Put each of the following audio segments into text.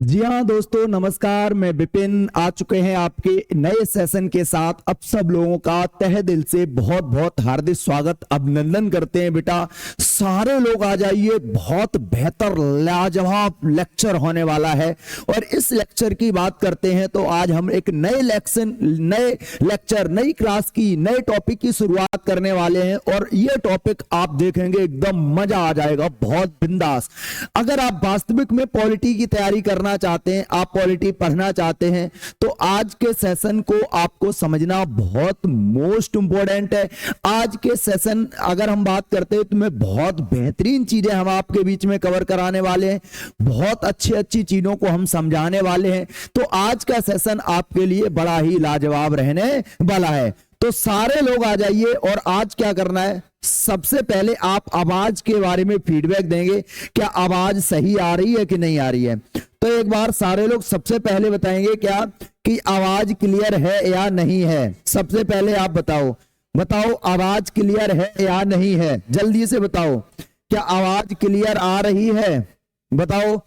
जी हाँ दोस्तों, नमस्कार। मैं विपिन आ चुके हैं आपके नए सेशन के साथ। अब सब लोगों का तहे दिल से बहुत बहुत हार्दिक स्वागत, अभिनंदन करते हैं। बेटा सारे लोग आ जाइए, बहुत बेहतर लाजवाब लेक्चर होने वाला है। और इस लेक्चर की बात करते हैं तो आज हम एक नए लेक्चर, नई क्लास की, नए टॉपिक की शुरुआत करने वाले हैं। और ये टॉपिक आप देखेंगे एकदम मजा आ जाएगा, बहुत बिंदास। अगर आप वास्तविक में पॉलिटी की तैयारी करना चाहते हैं, आप पॉलिटी पढ़ना चाहते हैं, तो आज के सेशन को आपको समझना बहुत मोस्ट इंपॉर्टेंट है। आज के सेशन अगर हम बात करते हैं तो मैं बहुत बेहतरीन चीजें हम आपके बीच में कवर कराने वाले हैं, बहुत अच्छी अच्छी चीजों को हम समझाने वाले हैं। तो आज का सेशन आपके लिए बड़ा ही लाजवाब रहने वाला है। तो सारे लोग आ जाइए। और आज क्या करना है, सबसे पहले आप आवाज के बारे में फीडबैक देंगे, क्या आवाज सही आ रही है कि नहीं आ रही है। तो एक बार सारे लोग सबसे पहले बताएंगे क्या कि आवाज क्लियर है या नहीं है। सबसे पहले आप बताओ आवाज क्लियर है या नहीं है, जल्दी से बताओ। क्या आवाज क्लियर आ रही है, बताओ।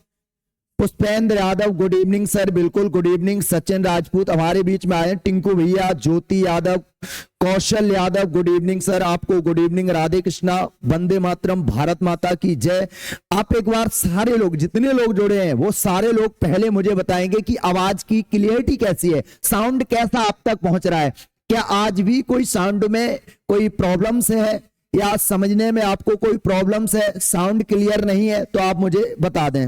Pushpendra Yadav, good evening sir. बिल्कुल गुड इवनिंग। सचिन राजपूत हमारे बीच में आए। टिंकू भैया, ज्योति Yadav, Kaushal Yadav, good evening sir. आपको गुड इवनिंग। राधे कृष्णा, वंदे मातरम, भारत माता की जय। आप एक बार सारे लोग, जितने लोग जुड़े हैं वो सारे लोग पहले मुझे बताएंगे कि आवाज की क्लियरिटी कैसी है, साउंड कैसा आप तक पहुंच रहा है। क्या आज भी कोई साउंड में कोई प्रॉब्लम्स है या समझने में आपको कोई प्रॉब्लम्स है, साउंड क्लियर नहीं है, तो आप मुझे बता दें।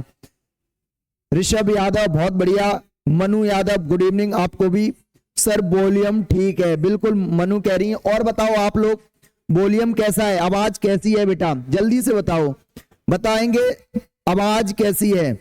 ऋषभ यादव, बहुत बढ़िया। मनु यादव, गुड इवनिंग आपको भी। सर वॉल्यूम ठीक है, बिल्कुल मनु कह रही हैं। और बताओ आप लोग, वॉल्यूम कैसा है, आवाज कैसी है बेटा, जल्दी से बताओ। बताएंगे आवाज कैसी है,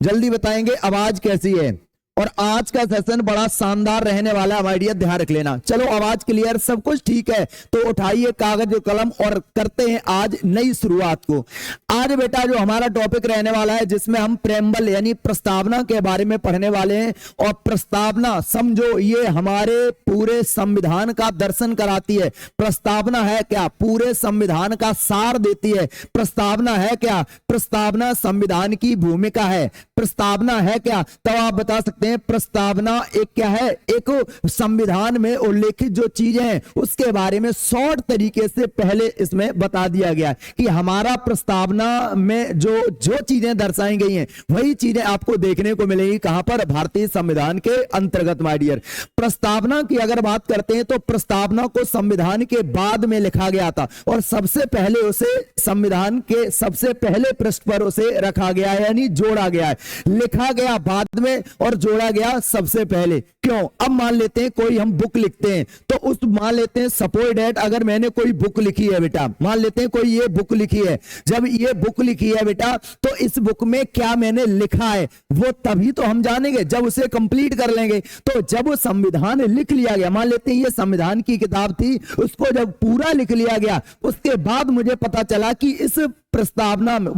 जल्दी बताएंगे आवाज कैसी है। और आज का सेशन बड़ा शानदार रहने वाला है, हमारे डियर, ध्यान रख लेना। चलो आवाज क्लियर, सब कुछ ठीक है, तो उठाइए कागज और कलम और करते हैं आज नई शुरुआत को। आज बेटा जो हमारा टॉपिक रहने वाला है, जिसमें हम प्रेम्बल यानी प्रस्तावना के बारे में पढ़ने वाले हैं। और प्रस्तावना समझो, ये हमारे पूरे संविधान का दर्शन कराती है। प्रस्तावना है क्या, पूरे संविधान का सार देती है। प्रस्तावना है क्या, प्रस्तावना संविधान की भूमिका है। प्रस्तावना है क्या, तब आप बता सकते हैं प्रस्तावना एक क्या है, एक संविधान में उल्लेखित जो चीजें हैं उसके बारे में शॉर्ट तरीके से पहले इसमें बता दिया गया कि हमारा प्रस्तावना में जो जो चीजें दर्शाई गई हैं वही चीजें आपको देखने को मिलेगी। कहां पर, भारतीय संविधान के अंतर्गत। माय डियर, प्रस्तावना की अगर बात करते हैं तो प्रस्तावना को संविधान के बाद में लिखा गया था और सबसे पहले उसे संविधान के सबसे पहले पृष्ठ पर उसे रखा गया है, यानी जोड़ा गया है। लिखा गया बाद में और जोड़ा गया सबसे पहले। क्यों, अब मान लेते हैं कोई हम बुक लिखते हैं, तो उस मान लेते हैं सपोज डेट, अगर मैंने कोई बुक लिखी है बेटा, मान लेते हैं कोई ये बुक लिखी है। जब ये बुक लिखी है बेटा, तो इस बुक में क्या मैंने लिखा है वो तभी तो हम जानेंगे जब उसे कंप्लीट कर लेंगे। तो जब वो संविधान लिख लिया गया, मान लेते हैं ये संविधान की किताब थी, उसको जब पूरा लिख लिया गया, उसके बाद मुझे पता चला कि इस प्रस्तावना में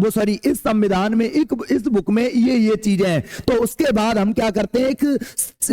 इस संविधान में इस बुक में ये चीजें हैं। तो उसके बाद हम क्या करते हैं,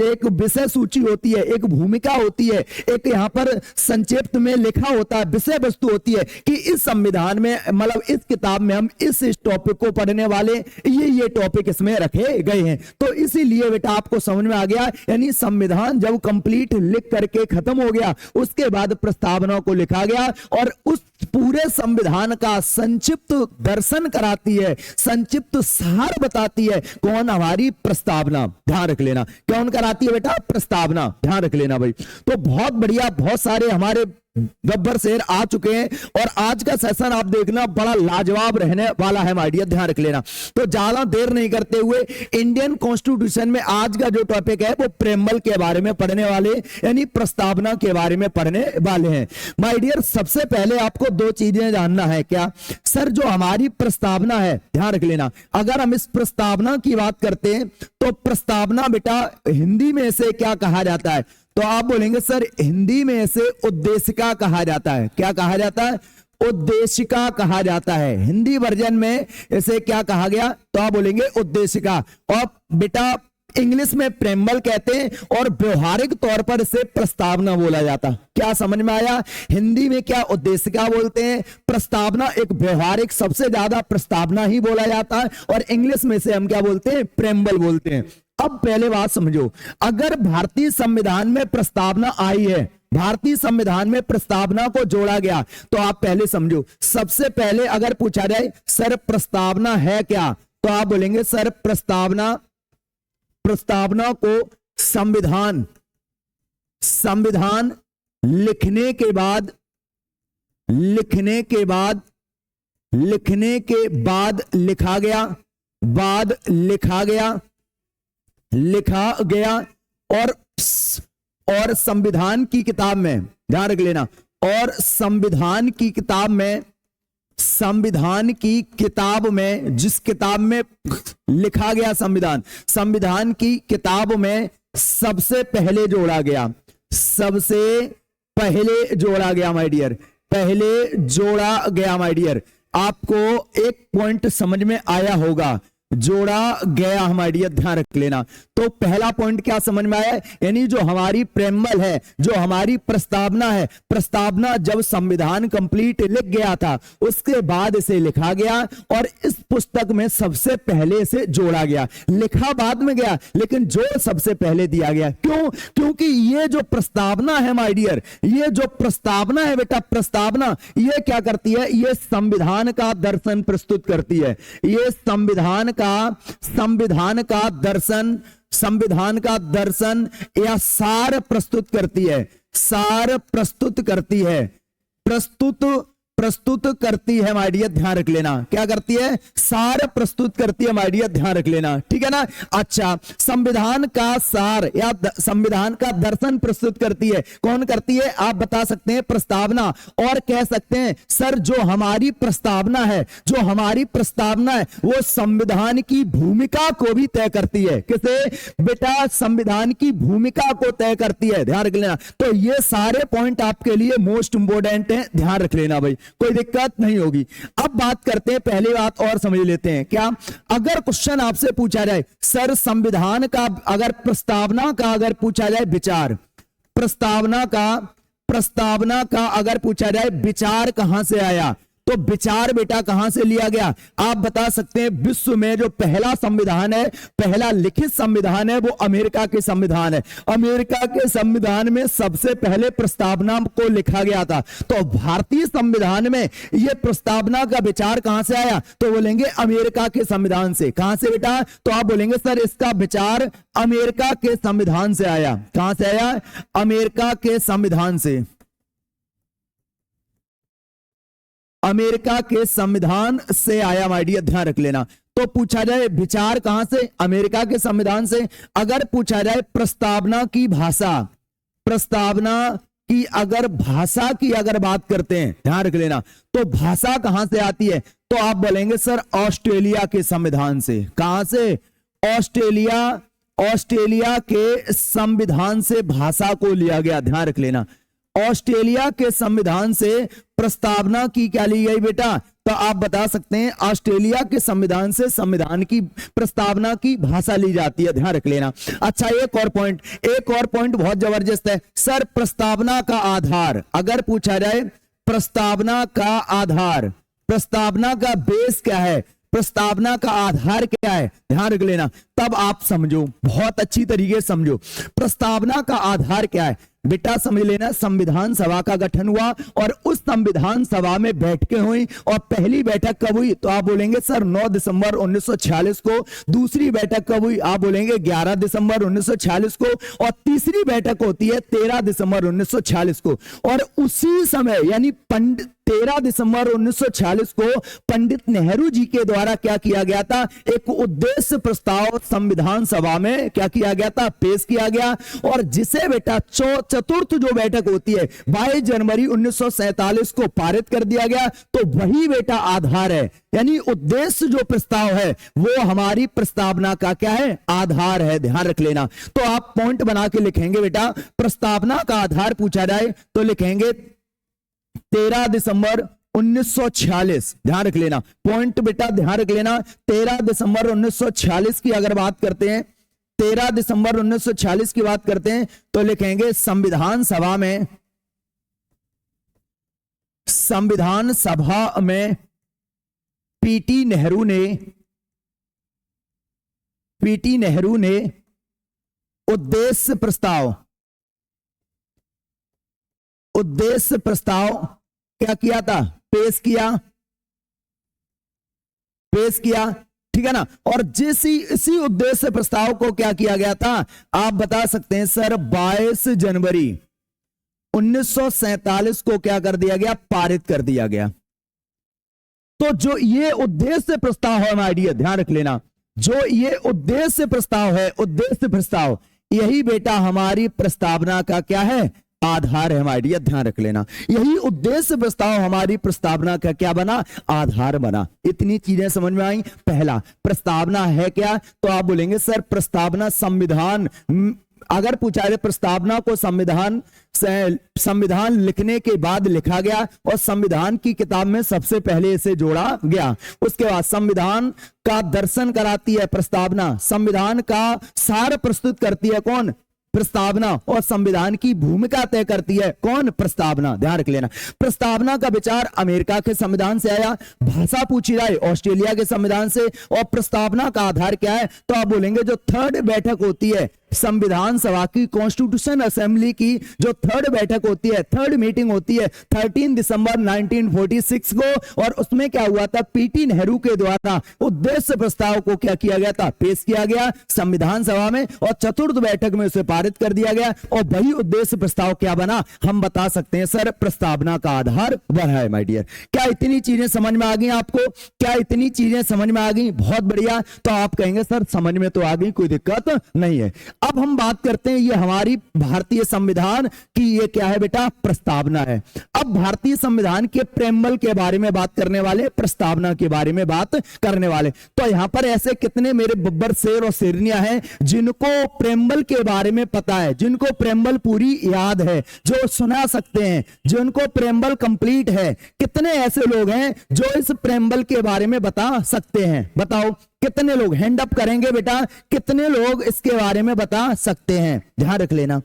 एक विषय सूची होती है, एक भूमिका होती है, एक यहाँ पर संक्षिप्त में लिखा होता है, विषय वस्तु होती है कि इस संविधान में, मतलब इस किताब में हम इस टॉपिक को पढ़ने वाले, ये टॉपिक इसमें रखे गए हैं। तो इसीलिए बेटा आपको समझ में आ गया, यानी संविधान जब कंप्लीट लिख करके खत्म हो गया, उसके बाद प्रस्तावना को लिखा गया और उस पूरे संविधान का संक्षिप्त दर्शन कराती है, संक्षिप्त सार बताती है कौन, हमारी प्रस्तावना। ध्यान रख लेना, कौन कराती है बेटा, प्रस्तावना। ध्यान रख लेना भाई। तो बहुत बढ़िया, बहुत सारे हमारे गब्बर शेर आ चुके हैं और आज का सेशन आप देखना बड़ा लाजवाब रहने वाला है माय डियर, ध्यान रख लेना। तो ज्यादा देर नहीं करते हुए इंडियन कॉन्स्टिट्यूशन में आज का जो टॉपिक है वो प्रेम्बल के बारे में पढ़ने वाले, यानी प्रस्तावना के बारे में पढ़ने वाले हैं माय डियर। सबसे पहले आपको दो चीजें जानना है। क्या सर, जो हमारी प्रस्तावना है, ध्यान रख लेना, अगर हम इस प्रस्तावना की बात करते हैं तो प्रस्तावना बेटा हिंदी में इसे क्या कहा जाता है, तो आप बोलेंगे सर हिंदी में इसे उद्देशिका कहा जाता है। क्या कहा जाता है, उद्देशिका कहा जाता है। हिंदी वर्जन में इसे क्या कहा गया, तो आप बोलेंगे उद्देशिका। और बेटा इंग्लिश में प्रेम्बल कहते हैं और व्यवहारिक तौर पर इसे प्रस्तावना बोला जाता। क्या समझ में आया? हिंदी में क्या उद्देशिका बोलते हैं, प्रस्तावना, एक व्यवहारिक, सबसे ज्यादा प्रस्तावना ही बोला जाता है, और इंग्लिश में से हम क्या बोलते हैं, प्रेम्बल बोलते हैं। अब पहले बात समझो, अगर भारतीय संविधान में प्रस्तावना आई है, भारतीय संविधान में प्रस्तावना को जोड़ा गया, तो आप पहले समझो, सबसे पहले अगर पूछा जाए सर प्रस्तावना है क्या, तो आप बोलेंगे सर प्रस्तावना को संविधान लिखने के बाद लिखा गया और संविधान की किताब में, ध्यान रख लेना, और संविधान की किताब में जिस किताब में लिखा गया संविधान की किताब में सबसे पहले जोड़ा गया माय डियर। आपको एक पॉइंट समझ में आया होगा, जोड़ा गया माय डियर, ध्यान रख लेना। तो पहला पॉइंट क्या समझ में आया, यानी जो हमारी प्रेम्बल है, जो हमारी प्रस्तावना है, प्रस्तावना जब संविधान कंप्लीट लिख गया था उसके बाद इसे लिखा गया और इस पुस्तक में सबसे पहले इसे जोड़ा गया। लिखा बाद में गया लेकिन जोड़ सबसे पहले दिया गया। क्यों? क्योंकि ये जो प्रस्तावना है माय डियर, ये जो प्रस्तावना है बेटा, प्रस्तावना ये क्या करती है, ये संविधान का दर्शन प्रस्तुत करती है। ये संविधान का दर्शन या सार प्रस्तुत करती है माय डियर, ध्यान रख लेना। क्या करती है? सार प्रस्तुत करती है माय डियर, ध्यान रख लेना, ठीक है ना। अच्छा, संविधान का सार या संविधान का दर्शन प्रस्तुत करती है, कौन करती है? आप बता सकते हैं प्रस्तावना, और कह सकते हैं सर जो हमारी प्रस्तावना है वो संविधान की भूमिका को भी तय करती है। किसे? बेटा संविधान की भूमिका को तय करती है, ध्यान रख लेना। तो ये सारे पॉइंट आपके लिए मोस्ट इंपोर्टेंट है, ध्यान रख लेना भाई, कोई दिक्कत नहीं होगी। अब बात करते हैं, पहली बात और समझ लेते हैं। क्या? अगर क्वेश्चन आपसे पूछा जाए सर संविधान का, अगर प्रस्तावना का अगर पूछा जाए विचार, प्रस्तावना का अगर पूछा जाए विचार कहां से आया, तो विचार बेटा कहां से लिया गया? आप बता सकते हैं विश्व में जो पहला संविधान है, पहला लिखित संविधान है, वो अमेरिका के संविधान है। अमेरिका के संविधान में सबसे पहले प्रस्तावना को लिखा गया था। तो भारतीय संविधान में यह प्रस्तावना का विचार कहां से आया, तो बोलेंगे अमेरिका के संविधान से। कहां से बेटा? तो आप बोलेंगे सर इसका विचार अमेरिका के संविधान से आया। कहां से आया? अमेरिका के संविधान से। अमेरिका के संविधान से आया माय डियर, ध्यान रख लेना। तो पूछा जाए विचार कहां से? अमेरिका के संविधान से। अगर पूछा जाए प्रस्तावना की भाषा, भाषा की अगर बात करते हैं, ध्यान रख लेना, तो भाषा कहां से आती है? तो आप बोलेंगे सर ऑस्ट्रेलिया के संविधान से। कहां से? ऑस्ट्रेलिया के संविधान से भाषा को लिया गया, ध्यान रख लेना। ऑस्ट्रेलिया के संविधान से प्रस्तावना की क्या ली गई बेटा? तो आप बता सकते हैं ऑस्ट्रेलिया के संविधान से संविधान की प्रस्तावना की भाषा ली जाती है, ध्यान रख लेना। अच्छा, एक और पॉइंट बहुत जबरदस्त है सर, प्रस्तावना का आधार। अगर पूछा जाए प्रस्तावना का आधार, प्रस्तावना का बेस क्या है, प्रस्तावना का आधार क्या है, ध्यान रख लेना। तब आप समझो, बहुत अच्छी तरीके से समझो प्रस्तावना का आधार क्या है बेटा। समझ लेना, संविधान सभा का गठन हुआ और उस संविधान सभा में बैठकें हुई, और पहली बैठक कब हुई? तो आप बोलेंगे सर 9 दिसंबर 1946 को। दूसरी बैठक कब हुई? आप बोलेंगे 11 दिसंबर 1946 को। और तीसरी बैठक होती है 13 दिसंबर 1946 को। और उसी समय यानी 13 दिसंबर 1946 को पंडित नेहरू जी के द्वारा क्या किया गया था? एक उद्देश्य प्रस्ताव संविधान सभा में क्या किया गया था? पेश किया गया। और जिसे बेटा चतुर्थ जो बैठक होती है 22 जनवरी 1947 को पारित कर दिया गया। तो वही बेटा आधार है, यानी उद्देश्य जो प्रस्ताव है वो हमारी प्रस्तावना का क्या है? आधार है, ध्यान रख लेना। तो आप पॉइंट बना के लिखेंगे बेटा, प्रस्तावना का आधार पूछा जाए तो लिखेंगे 13 दिसंबर 1946, ध्यान रख लेना। पॉइंट बेटा ध्यान रख लेना, 13 दिसंबर 1946 की अगर बात करते हैं, 13 दिसंबर 1946 की बात करते हैं तो लिखेंगे संविधान सभा में पीटी नेहरू ने उद्देश्य प्रस्ताव क्या किया था, पेश किया, ठीक है ना। और इसी उद्देश्य प्रस्ताव को क्या किया गया था, आप बता सकते हैं सर, 22 जनवरी 1947 को क्या कर दिया गया, पारित कर दिया गया। तो जो ये उद्देश्य प्रस्ताव है, माय डियर ध्यान रख लेना, जो ये उद्देश्य प्रस्ताव है, उद्देश्य प्रस्ताव, यही बेटा हमारी प्रस्तावना का क्या है, आधार है माय डियर, ध्यान रख लेना। यही उद्देश्य प्रस्ताव हमारी प्रस्तावना का क्या बना, आधार बना। इतनी चीजें समझ में आई। पहला, प्रस्तावना है क्या, तो आप बोलेंगे सर प्रस्तावना संविधान, अगर पूछा जाए प्रस्तावना को संविधान लिखने के बाद लिखा गया और संविधान की किताब में सबसे पहले इसे जोड़ा गया। उसके बाद संविधान का दर्शन कराती है प्रस्तावना, संविधान का सार प्रस्तुत करती है कौन, प्रस्तावना, और संविधान की भूमिका तय करती है कौन, प्रस्तावना। ध्यान रख लेना, प्रस्तावना का विचार अमेरिका के संविधान से आया, भाषा पूछी जाए ऑस्ट्रेलिया के संविधान से, और प्रस्तावना का आधार क्या है, तो आप बोलेंगे जो थर्ड बैठक होती है संविधान सभा की, कॉन्स्टिट्यूशन असेंबली की जो थर्ड बैठक होती है, थर्ड मीटिंग होती है 13 दिसंबर 1946 को, और उसमें क्या हुआ था, पीटी नेहरू के द्वारा उद्देश्य प्रस्ताव को क्या किया गया था, पेश किया गया संविधान सभा में, और चतुर्थ बैठक में उसे पारित कर दिया गया, और वही उद्देश्य प्रस्ताव क्या बना, हम बता सकते हैं सर प्रस्तावना का आधार बना है माय डियर। क्या इतनी चीजें समझ में आ गई आपको, क्या इतनी चीजें समझ में आ गई, बहुत बढ़िया। तो आप कहेंगे सर समझ में तो आ गई, कोई दिक्कत नहीं है। अब हम बात करते हैं, ये हमारी भारतीय संविधान की ये क्या है बेटा, प्रस्तावना है। अब भारतीय संविधान के प्रेम्बल के बारे में बात करने वाले, प्रस्तावना के बारे में बात करने वाले। तो यहां पर ऐसे कितने मेरे बब्बर शेर और शेरनियां हैं जिनको प्रेम्बल के बारे में पता है, जिनको प्रेम्बल पूरी याद है, जो सुना सकते हैं, जिनको प्रेम्बल कंप्लीट है। कितने ऐसे लोग हैं जो इस प्रेम्बल के बारे में बता सकते हैं, बताओ कितने लोग, हैंड अप करेंगे बेटा, कितने लोग इसके बारे में बता सकते हैं, ध्यान रख लेना,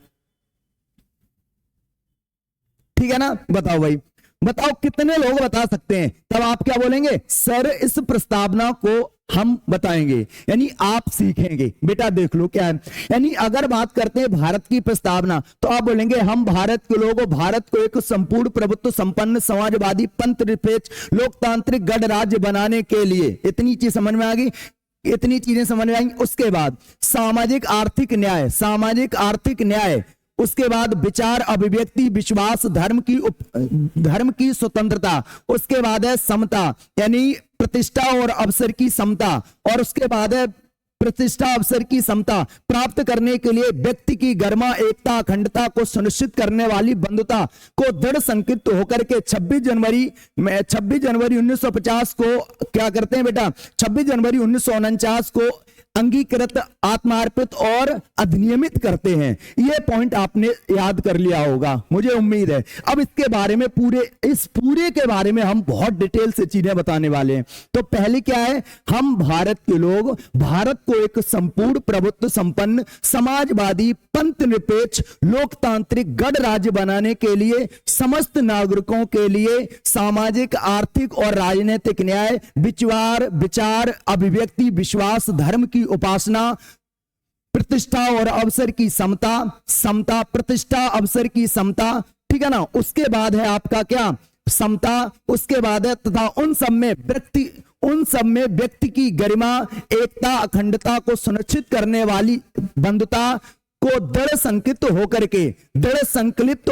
ठीक है ना। बताओ भाई, बताओ कितने लोग बता सकते हैं। तब आप क्या बोलेंगे, सर इस प्रस्तावना को हम बताएंगे, यानी आप सीखेंगे। बेटा देख लो क्या है, यानी अगर बात करते हैं भारत की प्रस्तावना, तो आप बोलेंगे हम भारत के लोगों, भारत को एक संपूर्ण प्रभुत्व संपन्न समाजवादी पंथ निरपेक्ष लोकतांत्रिक गणराज्य बनाने के लिए, इतनी चीज समझ में आ गई, इतनी चीजें समझ में आएंगी। उसके बाद सामाजिक आर्थिक न्याय, सामाजिक आर्थिक न्याय, उसके बाद विचार अभिव्यक्ति विश्वास धर्म की स्वतंत्रता, उसके बाद है समता यानी प्रतिष्ठा और अवसर की समता, और उसके बाद है प्रतिष्ठा अवसर की समता प्राप्त करने के लिए व्यक्ति की गरिमा एकता अखंडता को सुनिश्चित करने वाली बंधुता को दृढ़ संकल्पित होकर के 26 जनवरी 1950 को क्या करते हैं बेटा, 26 जनवरी 1949 को अंगीकृत आत्मार्पित और अधिनियमित करते हैं। यह पॉइंट आपने याद कर लिया होगा, मुझे उम्मीद है। अब इसके बारे में इस पूरे के बारे में हम बहुत डिटेल से चीजें बताने वाले हैं। तो पहले क्या है, हम भारत के लोग भारत को एक संपूर्ण प्रभुत्व संपन्न समाजवादी पंथ निरपेक्ष लोकतांत्रिक गणराज्य बनाने के लिए समस्त नागरिकों के लिए सामाजिक आर्थिक और राजनीतिक न्याय विचार अभिव्यक्ति विश्वास धर्म की उपासना प्रतिष्ठा और अवसर की समता प्रतिष्ठा अवसर की समता, ठीक है ना। उसके बाद है आपका क्या, समता, उसके बाद है तथा उन सब में व्यक्ति की गरिमा एकता अखंडता को सुनिश्चित करने वाली बंधुता को दृढ़ संकल्पित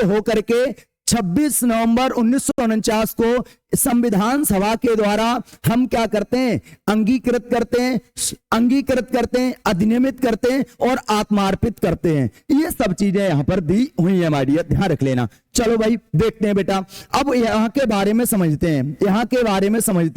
होकर के 26 नवंबर 1949 को संविधान सभा के द्वारा हम क्या करते हैं, अंगीकृत करते हैं, अधिनियमित करते हैं और आत्मार्पित करते हैं। ये सब चीजें यहां पर दी हुई है हमारी, ध्यान रख लेना। चलो भाई देखते हैं बेटा, अब यहाँ के बारे में समझते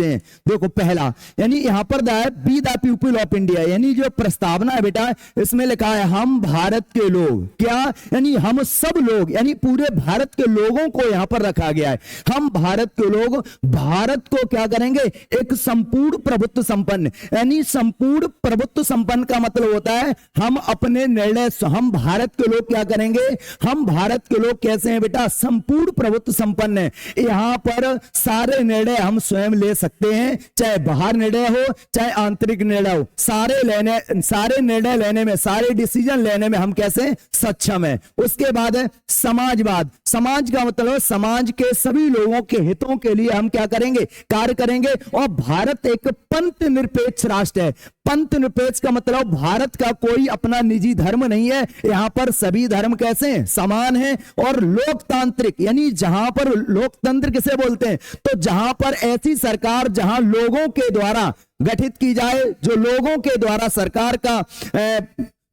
हैं, देखो पहला यानी यहाँ पर be the people of India, यानी जो प्रस्तावना है बेटा इसमें लिखा है हम भारत के लोग, क्या यानी हम सब लोग, यानी पूरे भारत के लोगों को यहाँ पर रखा गया है। हम भारत के लोग भारत को क्या करेंगे, एक संपूर्ण प्रभुत्व संपन्न, यानी संपूर्ण प्रभुत्व संपन्न का मतलब होता है हम अपने निर्णय, हम भारत के लोग क्या करेंगे, हम भारत के लोग कैसे हैं बेटा, संपूर्ण प्रभुत्व संपन्न है। यहां पर सारे निर्णय हम स्वयं ले सकते हैं, चाहे बाहर निर्णय हो चाहे आंतरिक निर्णय हो, सारे निर्णय लेने में, सारे डिसीजन लेने में हम कैसे सक्षम है। उसके बाद है समाजवाद। समाज का मतलब समाज के सभी लोगों के हितों के लिए हम क्या करेंगे, कार्य करेंगे। और भारत एक पंथ निरपेक्ष राष्ट्र है। पंथ निरपेक्ष का मतलब भारत का कोई अपना निजी धर्म नहीं है, यहां पर सभी धर्म कैसे हैं, समान हैं। और लोकतांत्रिक, यानी जहां पर लोकतंत्र किसे बोलते हैं, तो जहां पर ऐसी सरकार जहां लोगों के द्वारा गठित की जाए, जो लोगों के द्वारा सरकार का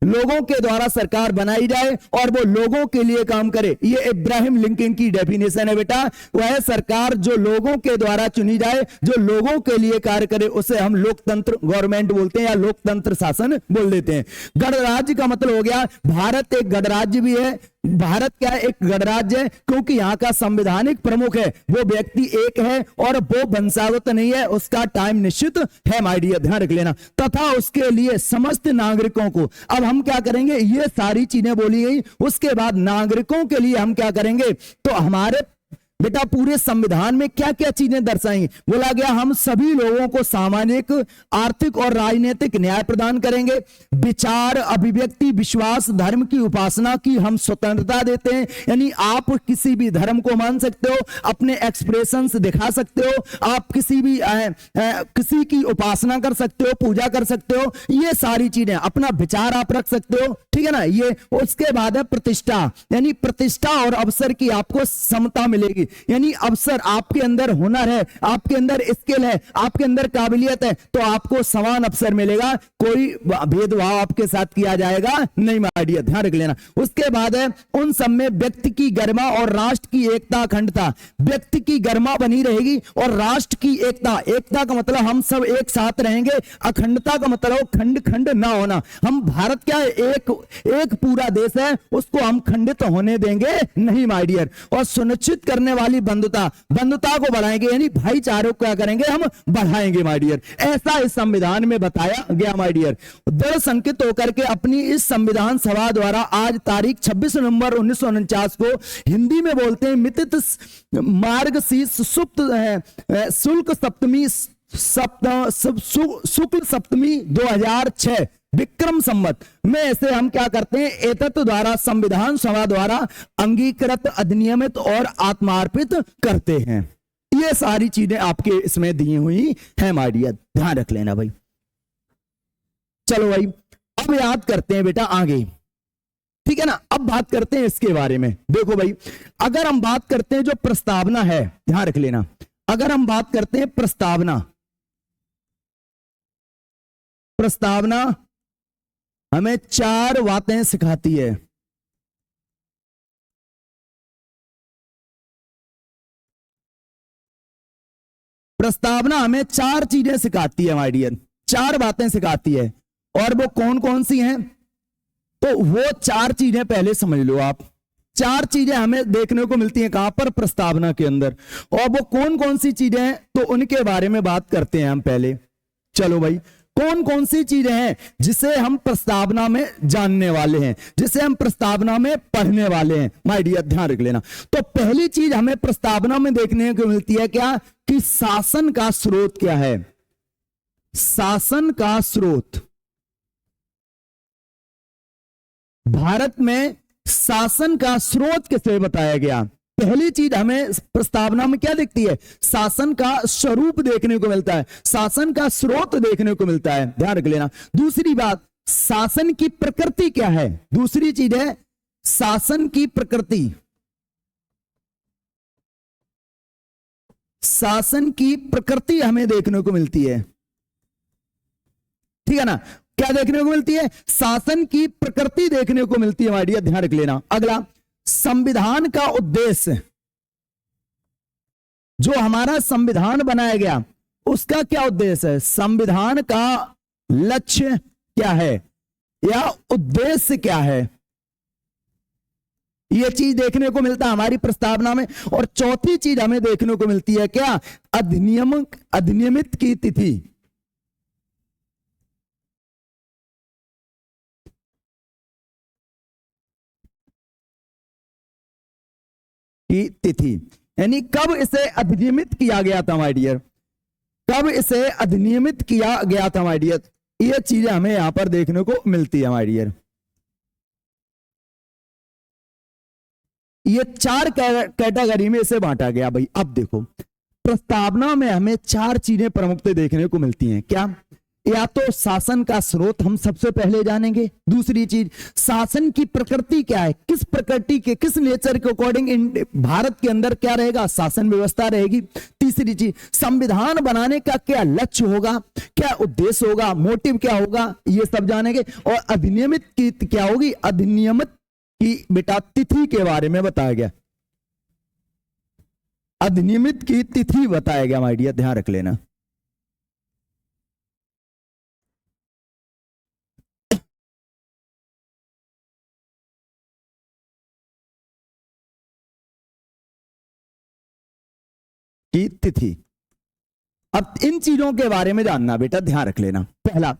लोगों के द्वारा सरकार बनाई जाए और वो लोगों के लिए काम करे। ये इब्राहिम लिंकन की डेफिनेशन है बेटा। वह सरकार जो लोगों के द्वारा चुनी जाए, जो लोगों के लिए कार्य करे, उसे हम लोकतंत्र गवर्नमेंट बोलते हैं या लोकतंत्र शासन बोल देते हैं। गणराज्य का मतलब हो गया, भारत एक गणराज्य भी है। भारत क्या है, एक गणराज्य है, क्योंकि यहाँ का संवैधानिक प्रमुख है वो व्यक्ति एक है और वो वंशागत नहीं है, उसका टाइम निश्चित है माय डियर, ध्यान रख लेना। तथा उसके लिए समस्त नागरिकों को, अब हम क्या करेंगे, ये सारी चीजें बोली गई, उसके बाद नागरिकों के लिए हम क्या करेंगे, तो हमारे बेटा पूरे संविधान में क्या क्या चीजें दर्शाएंगे, बोला गया हम सभी लोगों को सामाजिक, आर्थिक और राजनीतिक न्याय प्रदान करेंगे। विचार, अभिव्यक्ति, विश्वास, धर्म की उपासना की हम स्वतंत्रता देते हैं, यानी आप किसी भी धर्म को मान सकते हो, अपने एक्सप्रेशंस दिखा सकते हो, आप किसी की उपासना कर सकते हो, पूजा कर सकते हो, ये सारी चीजें, अपना विचार आप रख सकते हो, ठीक है ना। ये उसके बाद है प्रतिष्ठा, यानी प्रतिष्ठा और अवसर की आपको समता मिलेगी, यानी अवसर, आपके अंदर हुनर है, आपके अंदर स्किल है, आपके अंदर काबिलियत है, तो आपको समान अवसर मिलेगा, कोई भेदभाव आपके साथ किया जाएगा नहीं माय डियर, ध्यान रख लेना। उसके बाद है उन सब में व्यक्ति की गरिमा और राष्ट्र की एकता, अखंडता, व्यक्ति की गरिमा बनी रहेगी और राष्ट्र की एकता, एकता का मतलब हम सब एक साथ रहेंगे, अखंडता का मतलब खंड खंड ना होना। हम भारत क्या है, एक पूरा देश है, उसको हम खंडित होने देंगे नहीं माय डियर। और सुनिश्चित करने वाली बंधुता को बढ़ाएंगे, यानी भाईचारे को क्या करेंगे, हम बढ़ाएंगे माय डियर। ऐसा इस संविधान में बताया गया माय डियर। दृढ़ संकित होकर के अपनी इस संविधान सभा द्वारा आज तारीख 26 नवंबर 1949 को हिंदी में बोलते हैं मितित मार्गशीर्ष शुक्ल सप्तमी 2006 विक्रम संवत में ऐसे हम क्या करते हैं, एतत् द्वारा संविधान सभा द्वारा अंगीकृत, अधिनियमित और आत्मार्पित करते हैं। ये सारी चीजें आपके इसमें दी हुई है माय डियर, ध्यान रख लेना भाई। चलो भाई अब याद करते हैं बेटा आगे, ठीक है ना। अब बात करते हैं इसके बारे में। देखो भाई, अगर हम बात करते हैं जो प्रस्तावना है, ध्यान रख लेना, अगर हम बात करते हैं प्रस्तावना हमें 4 बातें सिखाती है। प्रस्तावना हमें 4 चीजें सिखाती है माय डियर, 4 बातें सिखाती है। और वो कौन कौन सी हैं, तो वो 4 चीजें पहले समझ लो आप। 4 चीजें हमें देखने को मिलती हैं कहां पर, प्रस्तावना के अंदर। और वो कौन कौन सी चीजें हैं, तो उनके बारे में बात करते हैं हम पहले। चलो भाई, कौन कौन सी चीजें हैं जिसे हम प्रस्तावना में जानने वाले हैं, जिसे हम प्रस्तावना में पढ़ने वाले हैं माय डियर, ध्यान रख लेना। तो पहली चीज हमें प्रस्तावना में देखने को मिलती है क्या, कि शासन का स्रोत क्या है। शासन का स्रोत, भारत में शासन का स्रोत किसे बताया गया। पहली चीज हमें प्रस्तावना में क्या दिखती है, शासन का स्वरूप देखने को मिलता है, शासन का स्रोत देखने को मिलता है, ध्यान रख लेना। दूसरी बात, शासन की प्रकृति क्या है। दूसरी चीज है शासन की प्रकृति, शासन की प्रकृति हमें देखने को मिलती है, ठीक है ना। क्या देखने को मिलती है, शासन की प्रकृति देखने को मिलती है माय डियर, ध्यान रख लेना। अगला, संविधान का उद्देश्य, जो हमारा संविधान बनाया गया उसका क्या उद्देश्य है, संविधान का लक्ष्य क्या है या उद्देश्य क्या है। ये चीज देखने को मिलता है हमारी प्रस्तावना में। और चौथी चीज हमें देखने को मिलती है क्या, अधिनियमित की तिथि। की तिथि यानी कब इसे अधिनियमित किया गया था माय डियर, कब इसे अधिनियमित किया गया था माय डियर। ये चीजें हमें यहां पर देखने को मिलती है माय डियर। ये चार कैटेगरी में इसे बांटा गया भाई। अब देखो प्रस्तावना में हमें चार चीजें प्रमुखता देखने को मिलती हैं। क्या, या तो शासन का स्रोत हम सबसे पहले जानेंगे। दूसरी चीज, शासन की प्रकृति क्या है, किस प्रकृति के, किस नेचर के अकॉर्डिंग भारत के अंदर क्या रहेगा, शासन व्यवस्था रहेगी। तीसरी चीज, संविधान बनाने का क्या लक्ष्य होगा, क्या उद्देश्य होगा, मोटिव क्या होगा, ये सब जानेंगे। और अधिनियमित की क्या होगी, अधिनियमित की बेटा तिथि के बारे में बताया गया, अधिनियमित की तिथि बताया गया माय डियर, ध्यान रख लेना। की तिथि। अब इन चीजों के बारे में जानना बेटा, ध्यान रख लेना। पहला,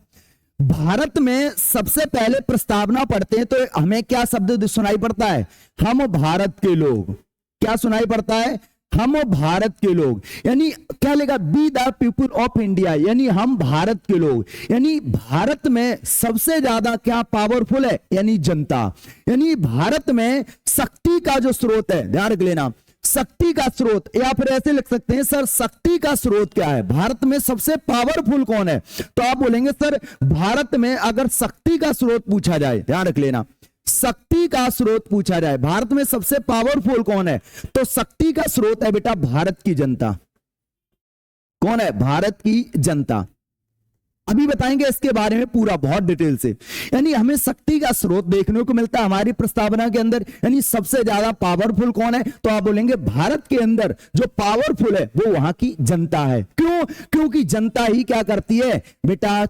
भारत में सबसे पहले प्रस्तावना पढ़ते हैं तो हमें क्या शब्द सुनाई पड़ता है, हम भारत के लोग। क्या सुनाई पड़ता है, हम भारत के लोग। यानी क्या लेगा, be the people of India, यानी हम भारत के लोग। यानी भारत में सबसे ज्यादा क्या पावरफुल है, यानी जनता। यानी भारत में शक्ति का जो स्रोत है, ध्यान रख लेना, शक्ति का स्रोत, या फिर ऐसे लिख सकते हैं सर शक्ति का स्रोत क्या है, भारत में सबसे पावरफुल कौन है। तो आप बोलेंगे सर भारत में अगर शक्ति का स्रोत पूछा जाए, ध्यान रख लेना, शक्ति का स्रोत पूछा जाए, भारत में सबसे पावरफुल कौन है, तो शक्ति का स्रोत है बेटा भारत की जनता। कौन है, भारत की जनता। अभी बताएंगे इसके बारे में पूरा बहुत डिटेल से। यानी हमें शक्ति का स्रोत देखने को मिलता है हमारी प्रस्तावना के अंदर। यानी सबसे ज्यादा पावरफुल कौन है, तो आप बोलेंगे भारत के अंदर जो पावरफुल है वो वहां की जनता है। क्यों, क्योंकि जनता ही क्या करती है बेटा,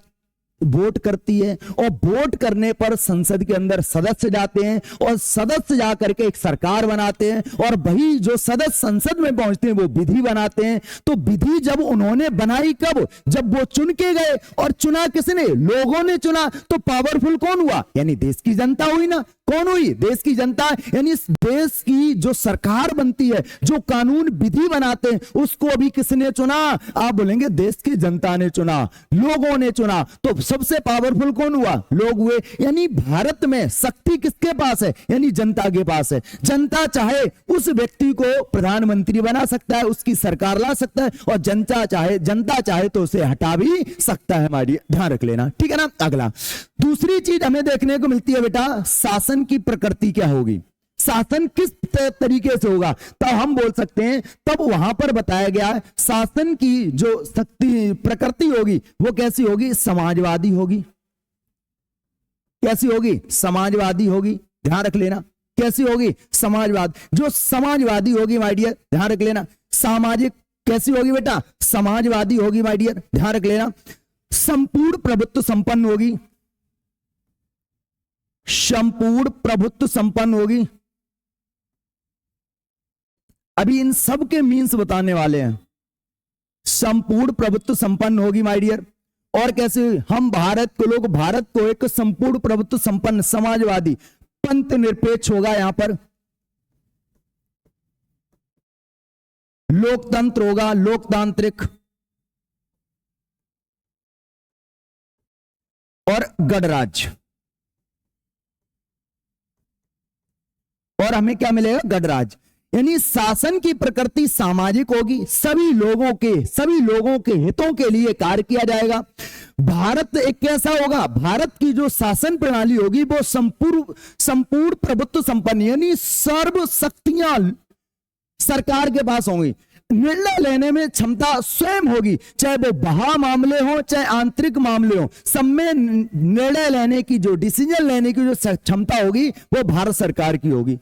वोट करती है, और वोट करने पर संसद के अंदर सदस्य जाते हैं, और सदस्य जाकर के एक सरकार बनाते हैं, और वही जो सदस्य संसद में पहुंचते हैं वो विधि बनाते हैं। तो विधि जब उन्होंने बनाई, कब, जब वो चुन के गए, और चुना किसने, लोगों ने चुना, तो पावरफुल कौन हुआ, यानी देश की जनता हुई ना। कौन हुई, देश की जनता। यानी देश की जो सरकार बनती है, जो कानून विधि बनाते हैं, उसको अभी किसने चुना, आप बोलेंगे देश की जनता ने चुना, लोगों ने चुना। तो सबसे पावरफुल कौन हुआ, लोग हुए। यानी भारत में शक्ति किसके पास है, यानी जनता के पास है। जनता चाहे उस व्यक्ति को प्रधानमंत्री बना सकता है, उसकी सरकार ला सकता है, और जनता चाहे तो उसे हटा भी सकता है। हमारी ध्यान रख लेना, ठीक है ना। अगला, दूसरी चीज हमें देखने को मिलती है बेटा, शासन की प्रकृति क्या होगी, शासन किस तरीके से होगा। तब हम बोल सकते हैं, तब वहां पर बताया गया है शासन की जो शक्ति प्रकृति होगी वो कैसी होगी, समाजवादी होगी। कैसी होगी, समाजवादी होगी। ध्यान रख लेना, कैसी होगी, समाजवाद। जो समाजवादी होगी माय डियर, ध्यान रख लेना। सामाजिक कैसी होगी बेटा, समाजवादी होगी माय डियर, ध्यान रख लेना। संपूर्ण प्रभुत्व संपन्न होगी, संपूर्ण प्रभुत्व संपन्न होगी। अभी इन सब के मीन्स बताने वाले हैं। संपूर्ण प्रभुत्व संपन्न होगी माय डियर। और कैसे, हम भारत के लोग भारत को एक संपूर्ण प्रभुत्व संपन्न समाजवादी पंथ निरपेक्ष होगा। यहां पर लोकतंत्र होगा, लोकतांत्रिक, और गणराज्य। और हमें क्या मिलेगा, गणराज्य। यानी शासन की प्रकृति सामाजिक होगी, सभी लोगों के हितों के लिए कार्य किया जाएगा। भारत एक कैसा होगा, भारत की जो शासन प्रणाली होगी वो संपूर्ण प्रभुत्व संपन्न, यानी सर्व शक्तियां सरकार के पास होंगी। निर्णय लेने में क्षमता स्वयं होगी, चाहे वो बाह्य मामले हो चाहे आंतरिक मामले हो, सब में निर्णय लेने की, जो डिसीजन लेने की जो क्षमता होगी वो भारत सरकार की होगी।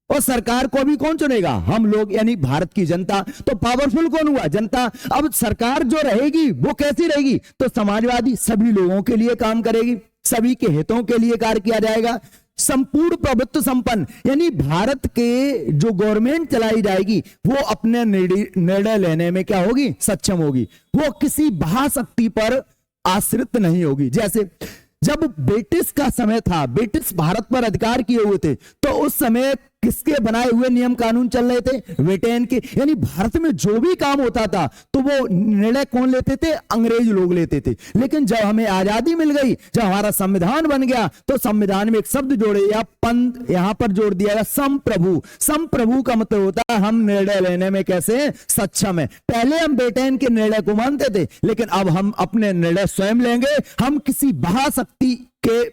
और सरकार को भी कौन चुनेगा, हम लोग, यानी भारत की जनता। तो पावरफुल कौन हुआ, जनता। अब सरकार जो रहेगी वो कैसी रहेगी, तो समाजवादी, सभी लोगों के लिए काम करेगी, सभी के हितों के लिए कार्य किया जाएगा। संपूर्ण प्रभुत्व संपन्न, यानी भारत के जो गवर्नमेंट चलाई जाएगी वो अपने निर्णय लेने में क्या होगी, सक्षम होगी। वो किसी महाशक्ति पर आश्रित नहीं होगी। जैसे जब ब्रिटिश का समय था, ब्रिटिश भारत पर अधिकार किए हुए थे, तो उस समय किसके बनाए हुए नियम कानून चल रहे थे, ब्रिटेन के। यानी भारत में जो भी काम होता था तो वो निर्णय कौन लेते थे, अंग्रेज लोग लेते थे। लेकिन जब हमें आजादी मिल गई, जब हमारा संविधान बन गया, तो संविधान में एक शब्द जोड़े या पंथ यहां पर जोड़ दिया गया, संप्रभु। संप्रभु का मतलब होता है हम निर्णय लेने में कैसे सक्षम है। पहले हम ब्रिटेन के निर्णय को मानते थे, लेकिन अब हम अपने निर्णय स्वयं लेंगे, हम किसी महाशक्ति के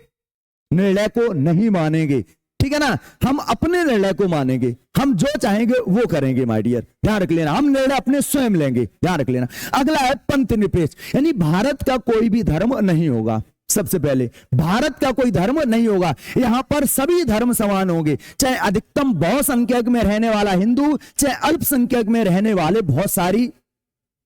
निर्णय को नहीं मानेंगे, ठीक है ना। हम अपने निर्णय को मानेंगे, हम जो चाहेंगे वो करेंगे माय डियर, ध्यान रख लेना। हम निर्णय अपने स्वयं लेंगे, ध्यान रख लेना। अगला है पंथ निरपेक्ष, यानी भारत का कोई भी धर्म नहीं होगा। सबसे पहले भारत का कोई धर्म नहीं होगा, यहां पर सभी धर्म समान होंगे, चाहे अधिकतम बहुसंख्यक में रहने वाला हिंदू, चाहे अल्पसंख्यक में रहने वाले बहुत सारी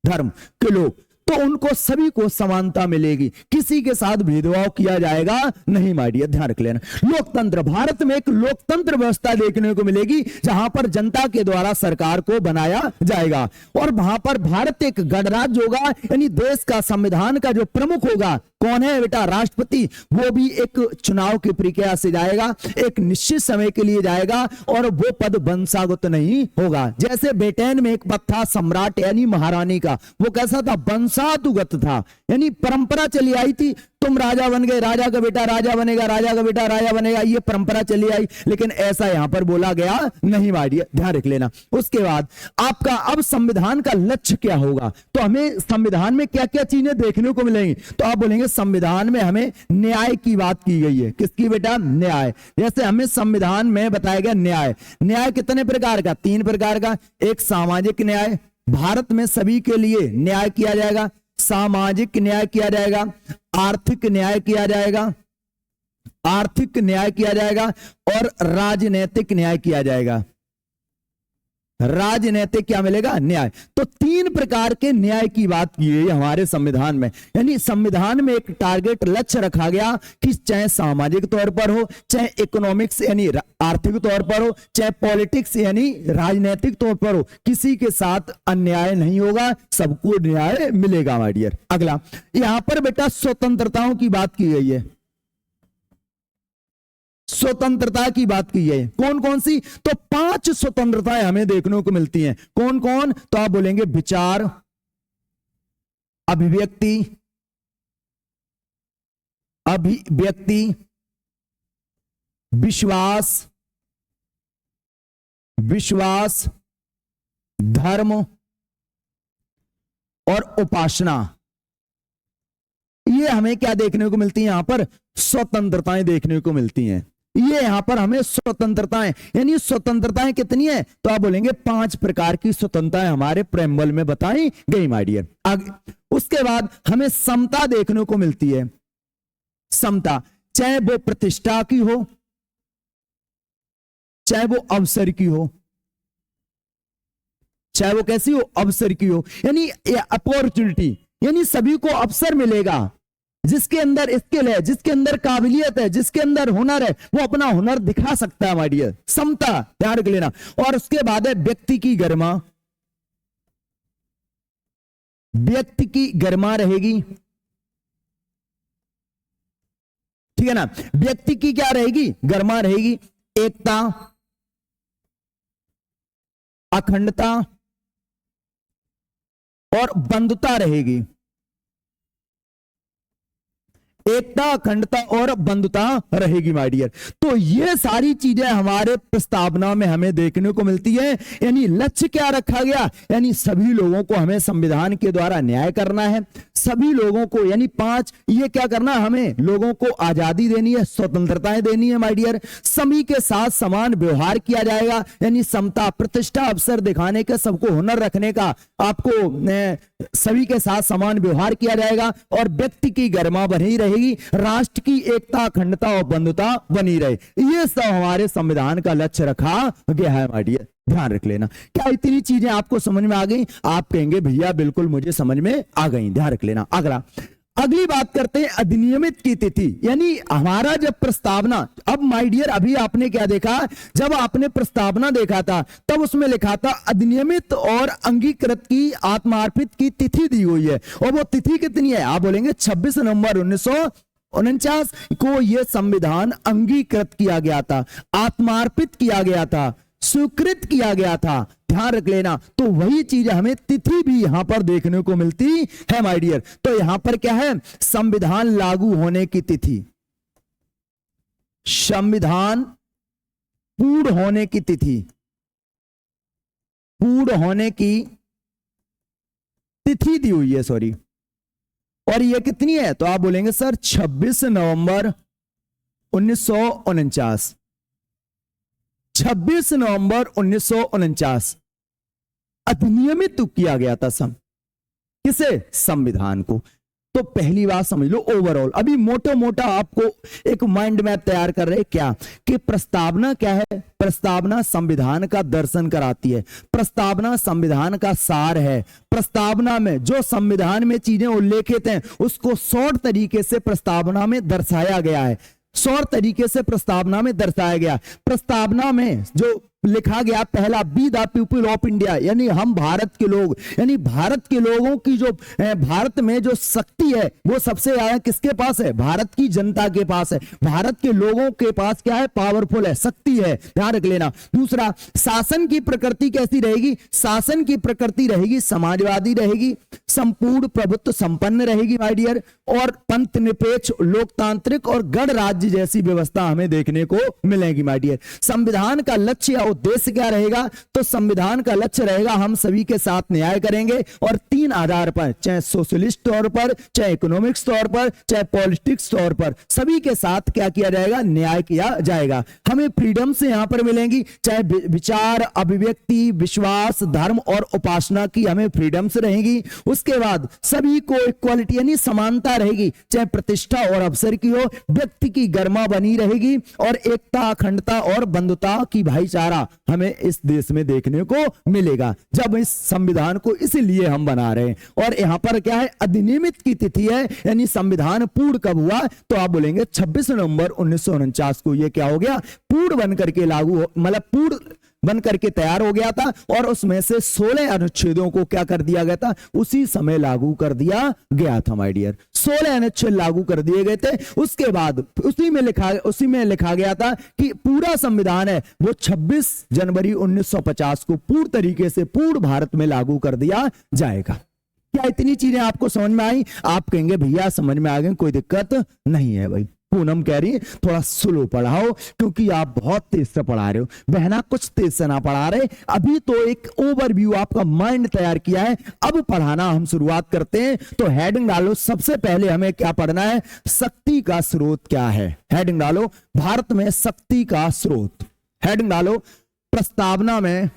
धर्म के लोग, तो उनको सभी को समानता मिलेगी, किसी के साथ भेदभाव किया जाएगा नहीं माय डियर, ध्यान रख लेना। लोकतंत्र, भारत में एक लोकतंत्र व्यवस्था देखने को मिलेगी, जहां पर जनता के द्वारा सरकार को बनाया जाएगा, और वहां पर भारत एक गणराज्य होगा, यानी देश का संविधान का जो प्रमुख होगा, कौन है बेटा, राष्ट्रपति, वो भी एक चुनाव की प्रक्रिया से जाएगा, एक निश्चित समय के लिए जाएगा, और वो पद वंशागत नहीं होगा। जैसे ब्रिटेन में एक पद था सम्राट यानी महारानी का, वो कैसा था, वंशानुगत था, यानी परंपरा चली आई थी, तुम राजा बन गए, राजा का बेटा राजा बनेगा, राजा का बेटा राजा बनेगा, ये परंपरा चली आई। लेकिन ऐसा यहां पर बोला गया नहीं माय डियर, ध्यान रख लेना। उसके बाद आपका अब संविधान का लक्ष्य क्या होगा, तो हमें संविधान में क्या क्या चीजें देखने को मिलेंगी, तो आप बोलेंगे संविधान में हमें न्याय की बात की गई है। किसकी बेटा, न्याय। जैसे हमें संविधान में बताया गया न्याय, न्याय कितने प्रकार का, 3 प्रकार का। एक सामाजिक न्याय, भारत में सभी के लिए न्याय किया जाएगा, सामाजिक न्याय किया जाएगा, आर्थिक न्याय किया जाएगा, आर्थिक न्याय किया जाएगा, और राजनीतिक न्याय किया जाएगा। राजनीतिक क्या मिलेगा, न्याय। तो 3 प्रकार के न्याय की बात की गई हमारे संविधान में, यानी संविधान में एक टारगेट लक्ष्य रखा गया कि चाहे सामाजिक तौर पर हो, चाहे इकोनॉमिक्स यानी आर्थिक तौर पर हो, चाहे पॉलिटिक्स यानी राजनीतिक तौर पर हो, किसी के साथ अन्याय नहीं होगा, सबको न्याय मिलेगा माय डियर। अगला यहां पर बेटा स्वतंत्रताओं की बात की गई है, स्वतंत्रता की बात की है, कौन कौन सी, तो 5 स्वतंत्रताएं हमें देखने को मिलती हैं। कौन कौन, तो आप बोलेंगे विचार, अभिव्यक्ति, विश्वास, धर्म और उपासना। ये हमें क्या देखने को मिलती है, यहां पर स्वतंत्रताएं देखने को मिलती हैं। ये यहां पर हमें स्वतंत्रताएं, यानी स्वतंत्रताएं कितनी है, तो आप बोलेंगे 5 प्रकार की स्वतंत्रताएं हमारे प्रेमबल में बताई गई माय डियर। उसके बाद हमें समता देखने को मिलती है। समता, चाहे वो प्रतिष्ठा की हो, चाहे वो अवसर की हो, चाहे वो कैसी हो, अवसर की हो, यानी अपॉर्चुनिटी, यानी सभी को अवसर मिलेगा, जिसके अंदर स्किल है, जिसके अंदर काबिलियत है, जिसके अंदर हुनर है, वो अपना हुनर दिखा सकता है माय डियर। समता, ध्यान रख लेना। और उसके बाद है व्यक्ति की गरिमा, व्यक्ति की गरिमा रहेगी, ठीक है ना, व्यक्ति की क्या रहेगी, गरिमा रहेगी। एकता, अखंडता और बंधुता रहेगी। एकता, अखंडता और बंधुता रहेगी माय डियर। तो ये सारी चीजें हमारे प्रस्तावना में हमें देखने को मिलती है। यानी लक्ष्य क्या रखा गया, यानी सभी लोगों को हमें संविधान के द्वारा न्याय करना है, सभी लोगों को, यानी 5 ये क्या करना, हमें लोगों को आजादी देनी है, स्वतंत्रताएं देनी है माय डियर। सभी के साथ समान व्यवहार किया जाएगा, यानी समता, प्रतिष्ठा, अवसर दिखाने का, सबको हुनर रखने का, आपको सभी के साथ समान व्यवहार किया जाएगा, और व्यक्ति की गरिमा बनी रहेगी, राष्ट्र की एकता, अखंडता और बंधुता बनी रहे। ये सब हमारे संविधान का लक्ष्य रखा गया है माय डियर, ध्यान रख लेना। क्या इतनी चीजें आपको समझ में आ गई, आप कहेंगे भैया बिल्कुल मुझे समझ में आ गई, ध्यान रख लेना। अगला अगली बात करते हैं अधिनियमित की तिथि, यानी हमारा जब प्रस्तावना, अब माय डियर अभी आपने क्या देखा, जब आपने प्रस्तावना देखा था तब उसमें लिखा था अधिनियमित और अंगीकृत की आत्मार्पित की तिथि दी हुई है, और वो तिथि कितनी है, आप बोलेंगे 26 नवंबर 1949 को यह संविधान अंगीकृत किया गया था, आत्मार्पित किया गया था, स्वीकृत किया गया था, ध्यान रख लेना। तो वही चीज हमें तिथि भी यहां पर देखने को मिलती है माय डियर। तो यहां पर क्या है, संविधान लागू होने की तिथि, संविधान पूर्ण होने की तिथि, पूर्ण होने की तिथि दी हुई है, सॉरी, और ये कितनी है, तो आप बोलेंगे सर 26 नवंबर 1949, 26 नवंबर 1949 अधिनियमित किया गया था किसे, संविधान को। तो पहली बात समझ लो ओवरऑल, अभी मोटा मोटा आपको एक माइंड मैप तैयार कर रहे हैं क्या, कि प्रस्तावना क्या है, प्रस्तावना संविधान का दर्शन कराती है, प्रस्तावना संविधान का सार है, प्रस्तावना में जो संविधान में चीजें उल्लेखित हैं उसको शॉर्ट तरीके से प्रस्तावना में दर्शाया गया है, शॉर्ट तरीके से प्रस्तावना में दर्शाया गया। प्रस्तावना में जो लिखा गया पहला, be the people of India, यानी हम भारत के लोग, यानी भारत के लोगों की जो भारत में जो शक्ति है वो सबसे ज्यादा किसके पास है, भारत की जनता के पास है, भारत के लोगों के पास क्या है, पावरफुल है, शक्ति है, ध्यान रख लेना। दूसरा, शासन की प्रकृति कैसी रहेगी, शासन की प्रकृति रहेगी समाजवादी रहेगी, संपूर्ण प्रभुत्व संपन्न रहेगी माय डियर, और पंथ निरपेक्ष, लोकतांत्रिक और गणराज्य जैसी व्यवस्था हमें देखने को मिलेगी माय डियर। संविधान का लक्ष्य या उद्देश्य क्या रहेगा, तो संविधान का लक्ष्य रहेगा हम सभी के साथ न्याय करेंगे, और 3 आधार पर, चाहे सोशलिस्ट तौर पर, चाहे इकोनॉमिक्स तौर पर, चाहे पॉलिटिक्स तौर पर, सभी के साथ क्या किया जाएगा, न्याय किया जाएगा। हमें फ्रीडम से यहां पर मिलेंगी, चाहे विचार, अभिव्यक्ति, विश्वास, धर्म और उपासना की हमें फ्रीडम्स रहेगी। उसके बाद सभी को इक्वालिटी यानी समानता रहेगी, चाहे प्रतिष्ठा और अवसर की हो, व्यक्ति की गरिमा बनी रहेगी, और एकता, अखंडता और बंधुता की भाईचारा हमें इस देश में देखने को मिलेगा, जब इस संविधान को इसलिए हम बना रहे हैं। और यहां पर क्या है, अधिनियमित की तिथि है, यानी संविधान पूर्ण कब हुआ, तो आप बोलेंगे 26 नवंबर 1949 को ये क्या हो गया, पूर्ण बन करके लागू, मतलब पूर्ण बन करके तैयार हो गया था, और उसमें से 16 अनुच्छेदों को क्या कर दिया गया था, उसी समय लागू कर दिया गया था माय डियर। 16 अनुच्छेद लागू कर दिए गए थे। उसके बाद उसी में लिखा गया था कि पूरा संविधान है वो 26 जनवरी 1950 को पूर्ण तरीके से पूर्ण भारत में लागू कर दिया जाएगा। क्या इतनी चीजें आपको समझ में आई? आप कहेंगे भैया समझ में आ गए, कोई दिक्कत नहीं है भाई। पूनम कह रही है थोड़ा स्लो पढ़ाओ क्योंकि आप बहुत तेज से पढ़ा रहे हो। बहना कुछ तेज से ना पढ़ा रहे, अभी तो एक ओवरव्यू आपका माइंड तैयार किया है, अब पढ़ाना हम शुरुआत करते हैं। तो हेडिंग डालो, सबसे पहले हमें क्या पढ़ना है, शक्ति का स्रोत क्या है। हेडिंग डालो, भारत में शक्ति का स्रोत। हेडिंग डालो, प्रस्तावना में,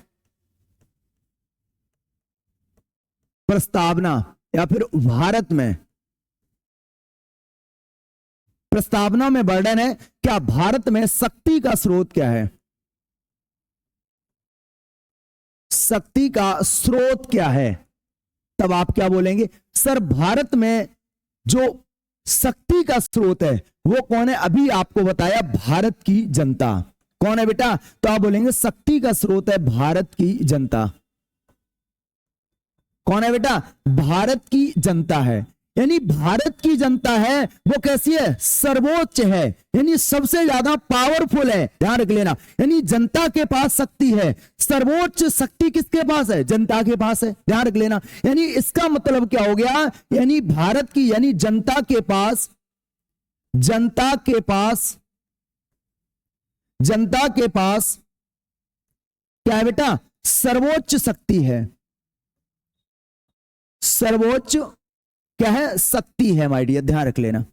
प्रस्तावना या फिर भारत में, प्रस्तावना में वर्णन है क्या भारत में शक्ति का स्रोत क्या है, शक्ति का स्रोत क्या है। तब आप क्या बोलेंगे, सर भारत में जो शक्ति का स्रोत है वो कौन है, अभी आपको बताया भारत की जनता। कौन है बेटा, तो आप बोलेंगे शक्ति का स्रोत है भारत की जनता। कौन है बेटा, भारत की जनता है, यानी भारत की जनता है वो कैसी है, सर्वोच्च है, यानी सबसे ज्यादा पावरफुल है। ध्यान रख लेना, यानी जनता के पास शक्ति है, सर्वोच्च शक्ति किसके पास है, जनता के पास है। ध्यान रख लेना, यानी इसका मतलब क्या हो गया, यानी भारत की यानी जनता के पास, जनता के पास, जनता के पास क्या है बेटा, सर्वोच्च शक्ति है, सर्वोच्च क्या है, शक्ति है माय डियर। ध्यान रख लेना,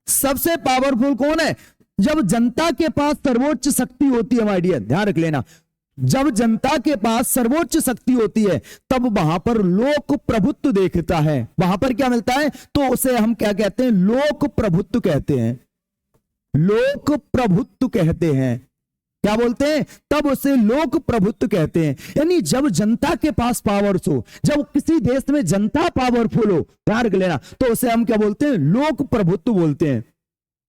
सबसे पावरफुल कौन है, जब जनता के पास सर्वोच्च शक्ति होती है माय डियर। ध्यान रख लेना, जब जनता के पास सर्वोच्च शक्ति होती है तब वहां पर लोक प्रभुत्व देखता है। वहां पर क्या मिलता है, तो उसे हम क्या कहते हैं, लोक प्रभुत्व कहते हैं, लोक प्रभुत्व कहते हैं। क्या बोलते हैं, तब उसे लोक प्रभुत्व कहते हैं। यानी जब जनता के पास पावर्स हो, जब किसी देश में जनता पावरफुल हो, ध्यान रख लेना, तो उसे हम क्या बोलते हैं, लोक प्रभुत्व बोलते हैं,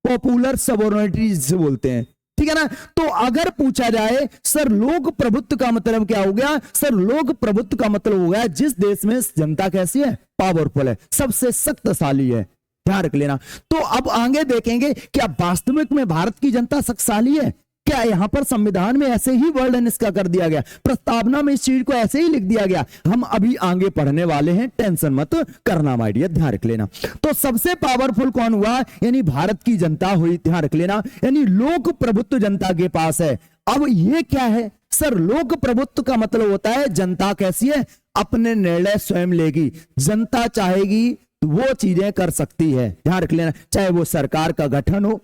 पॉपुलर सबऑर्डिनेटी से बोलते हैं। ठीक है ना। तो अगर पूछा जाए सर लोक प्रभुत्व का मतलब क्या हो गया, सर लोक प्रभुत्व का मतलब हो गया जिस देश में जनता कैसी है, पावरफुल है, सबसे शक्तिशाली है, ध्यान रख लेना। तो अब आगे देखेंगे क्या वास्तविक में भारत की जनता शक्तिशाली है, क्या यहां पर संविधान में ऐसे ही वर्णन इसका कर दिया गया, प्रस्तावना में इस चीज को ऐसे ही लिख दिया गया, हम अभी आगे पढ़ने वाले हैं, टेंशन मत करना माय डियर, ध्यान रख लेना। तो सबसे पावरफुल कौन हुआ, यानी भारत की जनता हुई, ध्यान रख लेना, यानी लोक प्रभुत्व जनता के पास है। अब ये क्या है सर, लोक प्रभुत्व का मतलब होता है जनता कैसी है, अपने निर्णय स्वयं लेगी, जनता चाहेगी तो वो चीजें कर सकती है, ध्यान रख लेना, चाहे वो सरकार का गठन हो,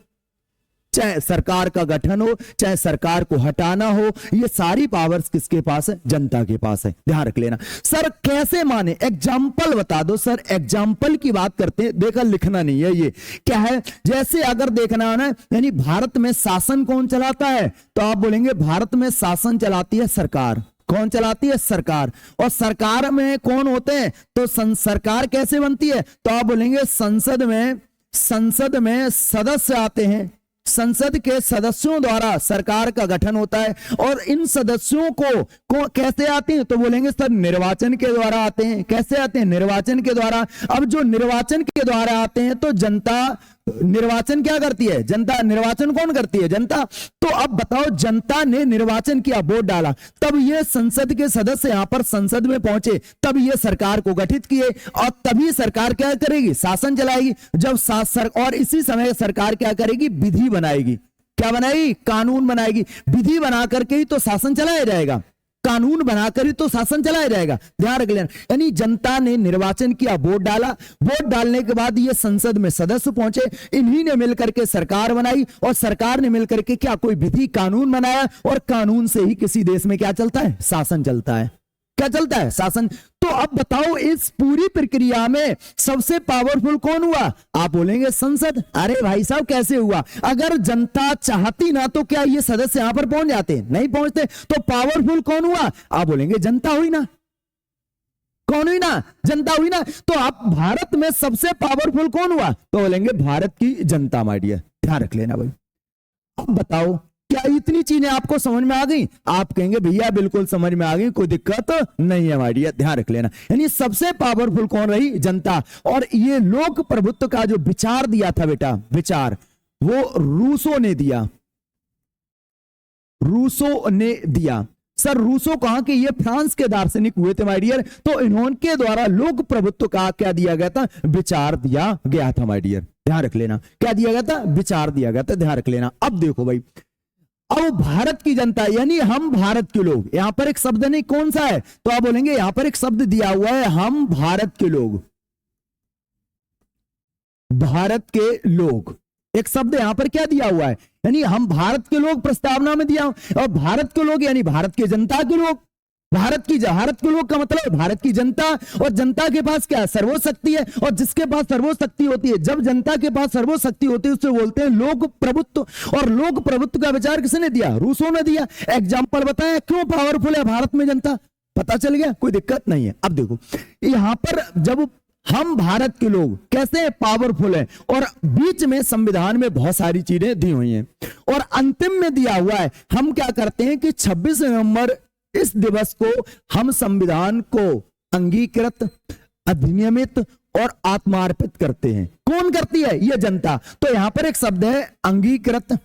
चाहे सरकार का गठन हो, चाहे सरकार को हटाना हो, ये सारी पावर्स किसके पास है, जनता के पास है, ध्यान रख लेना। सर कैसे माने, एग्जाम्पल बता दो सर, एग्जाम्पल की बात करते हैं, देखा लिखना नहीं है, ये क्या है, जैसे अगर देखना है ना, यानी भारत में शासन कौन चलाता है, तो आप बोलेंगे भारत में शासन चलाती है सरकार, कौन चलाती है, सरकार। और सरकार में कौन होते हैं, तो सरकार कैसे बनती है, तो आप बोलेंगे संसद में सदस्य आते हैं, संसद के सदस्यों द्वारा सरकार का गठन होता है, और इन सदस्यों को कैसे आते हैं, तो बोलेंगे सर निर्वाचन के द्वारा आते हैं, कैसे आते हैं, निर्वाचन के द्वारा। अब जो निर्वाचन के द्वारा आते हैं तो जनता निर्वाचन क्या करती है, जनता, निर्वाचन कौन करती है, जनता। तो अब बताओ जनता ने निर्वाचन किया, वोट डाला, तब ये संसद के सदस्य यहां पर संसद में पहुंचे, तब ये सरकार को गठित किए, और तभी सरकार क्या करेगी, शासन चलाएगी। जब और इसी समय सरकार क्या करेगी, विधि बनाएगी, क्या बनाएगी, कानून बनाएगी, विधि बना करके ही तो शासन चलाया जाएगा, कानून बनाकर ही तो शासन चलाया जाएगा, ध्यान रख लेना। यानी जनता ने निर्वाचन किया, वोट डाला, वोट डालने के बाद ये संसद में सदस्य पहुंचे, इन्हीं ने मिलकर के सरकार बनाई, और सरकार ने मिलकर के क्या कोई विधि कानून बनाया, और कानून से ही किसी देश में क्या चलता है, शासन चलता है, क्या चलता है, शासन। तो अब बताओ इस पूरी प्रक्रिया में सबसे पावरफुल कौन हुआ, आप बोलेंगे संसद। अरे भाई साहब कैसे हुआ, अगर जनता चाहती ना तो क्या ये सदस्य यहां पर पहुंच जाते, नहीं पहुंचते, तो पावरफुल कौन हुआ, आप बोलेंगे जनता हुई ना, कौन हुई ना, जनता हुई ना। तो आप भारत में सबसे पावरफुल कौन हुआ, तो बोलेंगे भारत की जनता, माय डियर, ध्यान रख लेना भाई। अब बताओ क्या इतनी चीजें आपको समझ में आ गई, आप कहेंगे भैया बिल्कुल समझ में आ गई, कोई दिक्कत नहीं है माय, ध्यान रख लेना। यानी सबसे पावरफुल कौन रही, जनता। और ये लोक प्रभुत्व का जो विचार दिया था बेटा, विचार वो रूसो ने दिया, रूसो ने दिया। सर रूसो कहां के, ये फ्रांस के दार्शनिक हुए थे माय डियर, तो इन्होंने द्वारा लोक प्रभुत्व का क्या दिया गया था, विचार दिया गया था माय डियर, ध्यान रख लेना, क्या दिया गया था, विचार दिया गया था, ध्यान रख लेना। अब देखो भाई, अब भारत की जनता यानी हम भारत के लोग, यहां पर एक शब्द नहीं, कौन सा है, तो आप बोलेंगे यहां पर एक शब्द दिया हुआ है, हम भारत के लोग, भारत के लोग, एक शब्द यहां पर क्या दिया हुआ है, यानी हम भारत के लोग प्रस्तावना में दिया, और भारत के लोग यानी भारत की जनता के लोग, भारत के लोग का मतलब भारत की जनता, और जनता के पास क्या सर्वशक्ति है, और जिसके पास सर्वशक्ति होती है, जब जनता के पास सर्वशक्ति होती है उसे बोलते हैं लोक प्रभुत्व। और लोक प्रभुत्व का विचार किसने दिया, रूसो ने दिया। एग्जाम्पल बताएं क्यों पावरफुल है भारत में जनता, पता चल गया, कोई दिक्कत नहीं है। अब देखो यहां पर जब हम भारत के लोग कैसे पावरफुल है, और बीच में संविधान में बहुत सारी चीजें दी हुई हैं, और अंतिम में दिया हुआ है, हम क्या करते हैं कि 26 नवंबर इस दिवस को हम संविधान को अंगीकृत, अधिनियमित और आत्मार्पित करते हैं। कौन करती है, ये जनता। तो यहां पर एक शब्द है अंगीकृत,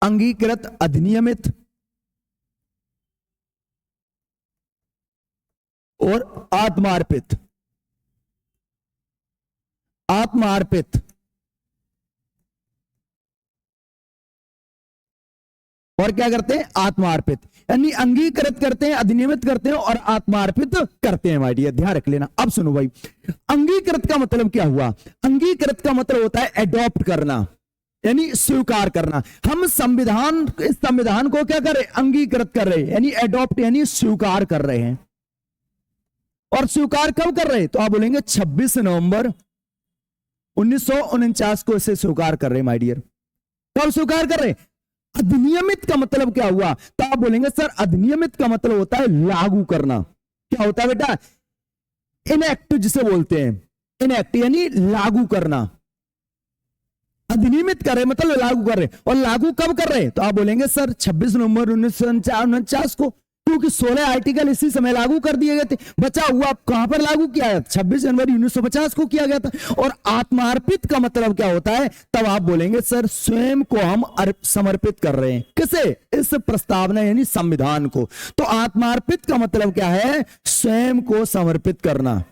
अंगीकृत, अधिनियमित और आत्मार्पित, आत्मार्पित और क्या करते हैं, आत्मार्पित, यानी अंगीकृत करते हैं, अधिनियमित करते हैं और आत्मार्पित करते हैं माय डियर, ध्यान रख लेना। अब सुनो भाई, अंगीकृत का मतलब क्या हुआ, अंगीकृत का मतलब होता है एडॉप्ट करना, यानी स्वीकार करना। हम संविधान, इस संविधान को क्या कर रहे, अंगीकृत कर रहे हैं, यानी एडॉप्ट यानी स्वीकार कर रहे हैं। और स्वीकार कब कर रहे हैं, तो आप बोलेंगे 26 नवंबर 1949 को इसे स्वीकार कर रहे हैं माय डियर। कब स्वीकार कर रहे? अधिनियमित का मतलब क्या हुआ? तो आप बोलेंगे सर अधिनियमित का मतलब होता है लागू करना। क्या होता है बेटा? इनएक्ट जिसे बोलते हैं, इनएक्ट यानी लागू करना। अधिनियमित कर रहे मतलब लागू कर रहे, और लागू कब कर रहे? तो आप बोलेंगे सर 26 नवंबर 1949 को, क्योंकि 16 आर्टिकल इसी समय लागू कर दिए गए थे। बचा हुआ कहां पर लागू किया है? 26 जनवरी 1950 को किया गया था। और आत्मार्पित का मतलब क्या होता है? तब आप बोलेंगे सर स्वयं को हम समर्पित कर रहे हैं। किसे? इस प्रस्तावना यानी संविधान को। तो आत्मार्पित का मतलब क्या है? स्वयं को समर्पित करना,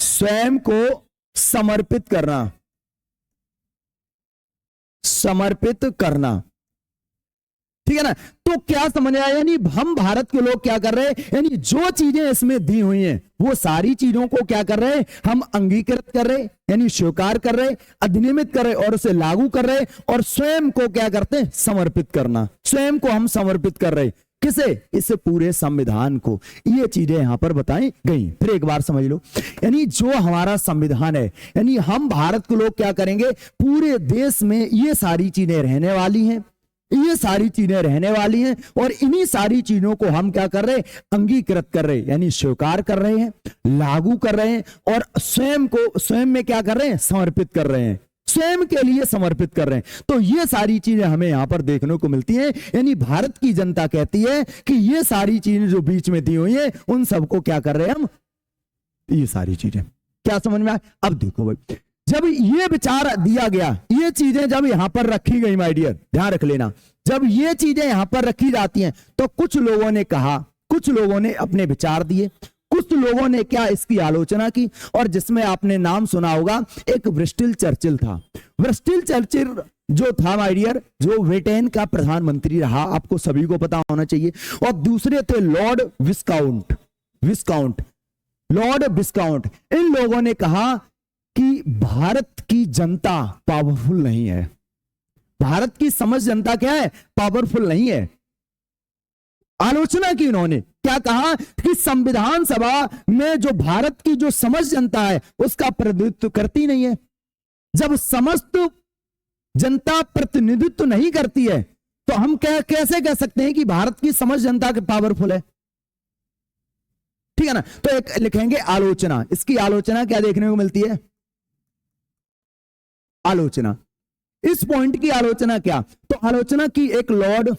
स्वयं को समर्पित करना, समर्पित करना। ठीक है ना? तो क्या समझ आया? यानी हम भारत के लोग क्या कर रहे हैं, यानी जो चीजें इसमें दी हुई हैं वो सारी चीजों को क्या कर रहे हैं? हम अंगीकृत कर रहे, यानी स्वीकार कर रहे, अधिनियमित कर रहे और उसे लागू कर रहे, और स्वयं को क्या करते हैं? समर्पित करना। स्वयं को हम समर्पित कर रहे, किसे? इस पूरे संविधान को। ये चीजें यहां पर बताई गई। फिर एक बार समझ लो, यानी जो हमारा संविधान है, यानी हम भारत के लोग क्या करेंगे? पूरे देश में ये सारी चीजें रहने वाली हैं, ये सारी चीजें रहने वाली हैं, और इन्हीं सारी चीजों को हम क्या कर रहे हैं? अंगीकृत कर रहे हैं, यानी स्वीकार कर रहे हैं, लागू कर रहे हैं, और स्वयं को स्वयं में क्या कर रहे हैं? समर्पित कर रहे हैं, स्वयं के लिए समर्पित कर रहे हैं। तो ये सारी चीजें हमें यहां पर देखने को मिलती हैं। यानी भारत की जनता कहती है कि ये सारी चीजें जो बीच में दी हुई हैं उन सबको क्या कर रहे हैं हम? ये सारी चीजें। क्या समझ में आए? अब देखो भाई, जब ये विचार दिया गया, ये चीजें जब यहां पर रखी गई, माय डियर ध्यान रख लेना, जब ये चीजें यहां पर रखी जाती हैं तो कुछ लोगों ने कहा, कुछ लोगों ने अपने विचार दिए, कुछ लोगों ने क्या इसकी आलोचना की, और जिसमें आपने नाम सुना होगा, एक विंस्टन चर्चिल था। विंस्टन चर्चिल जो था माय डियर, जो ब्रिटेन का प्रधानमंत्री रहा, आपको सभी को पता होना चाहिए। और दूसरे थे लॉर्ड विस्काउंट, लॉर्ड विस्काउंट। इन लोगों ने कहा कि भारत की जनता पावरफुल नहीं है, भारत की समझ जनता क्या है? पावरफुल नहीं है। आलोचना की उन्होंने, क्या कहा? कि संविधान सभा में जो भारत की जो समझ जनता है उसका प्रतिनिधित्व करती नहीं है। जब समस्त जनता प्रतिनिधित्व नहीं करती है तो हम कैसे कह सकते हैं कि भारत की समझ जनता के पावरफुल है? ठीक है ना? तो एक लिखेंगे आलोचना। इसकी आलोचना क्या देखने को मिलती है? आलोचना, इस पॉइंट की आलोचना क्या? तो आलोचना की एक लॉर्ड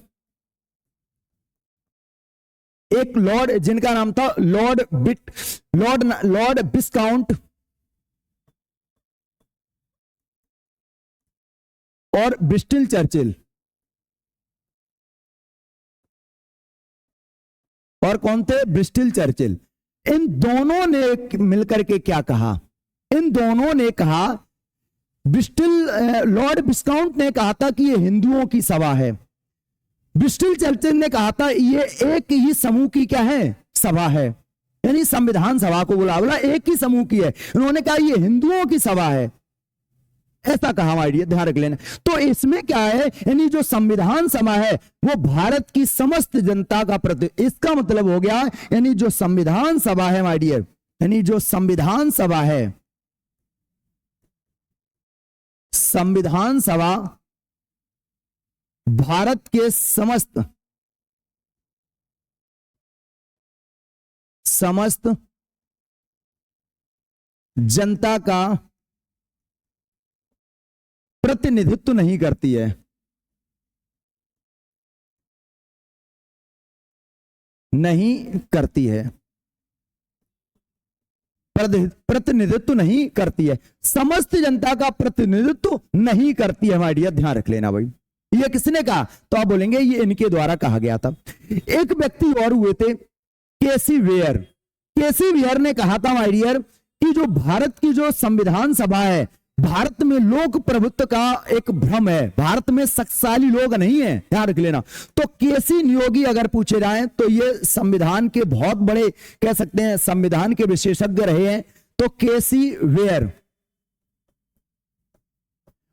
जिनका नाम था लॉर्ड विस्काउंट और विंस्टन चर्चिल। और कौन थे? Winston Churchill. इन दोनों ने मिलकर के क्या कहा? इन दोनों ने कहा, लॉर्ड विस्काउंट ने कहा था कि ये हिंदुओं की सभा है, विंस्टन चर्चिल ने कहा था ये एक ही समूह की क्या है? सभा है, यानी संविधान सभा को बोला एक ही समूह की है। उन्होंने कहा ये हिंदुओं की सभा है, ऐसा कहा माय डियर, ध्यान रख लेना। तो इसमें क्या है? यानी जो संविधान सभा है वो भारत की समस्त जनता का इसका मतलब हो गया, यानी जो संविधान सभा है माय डियर, यानी जो संविधान सभा है, संविधान सभा भारत के समस्त जनता का प्रतिनिधित्व नहीं करती है, नहीं करती है, प्रतिनिधित्व नहीं करती है, समस्त जनता का प्रतिनिधित्व नहीं करती है माय डियर, ध्यान रख लेना भाई। ये किसने कहा? तो आप बोलेंगे ये इनके द्वारा कहा गया था। एक व्यक्ति और हुए थे, केसी वेयर। केसी वेयर ने कहा था माय डियर कि जो भारत की जो संविधान सभा है, भारत में लोक प्रभुत्व का एक भ्रम है, भारत में शक्तिशाली लोग नहीं है, ध्यान रख लेना। तो केसी नियोगी अगर पूछे जाए तो ये संविधान के बहुत बड़े कह सकते हैं, संविधान के विशेषज्ञ रहे हैं। तो केसी वेयर,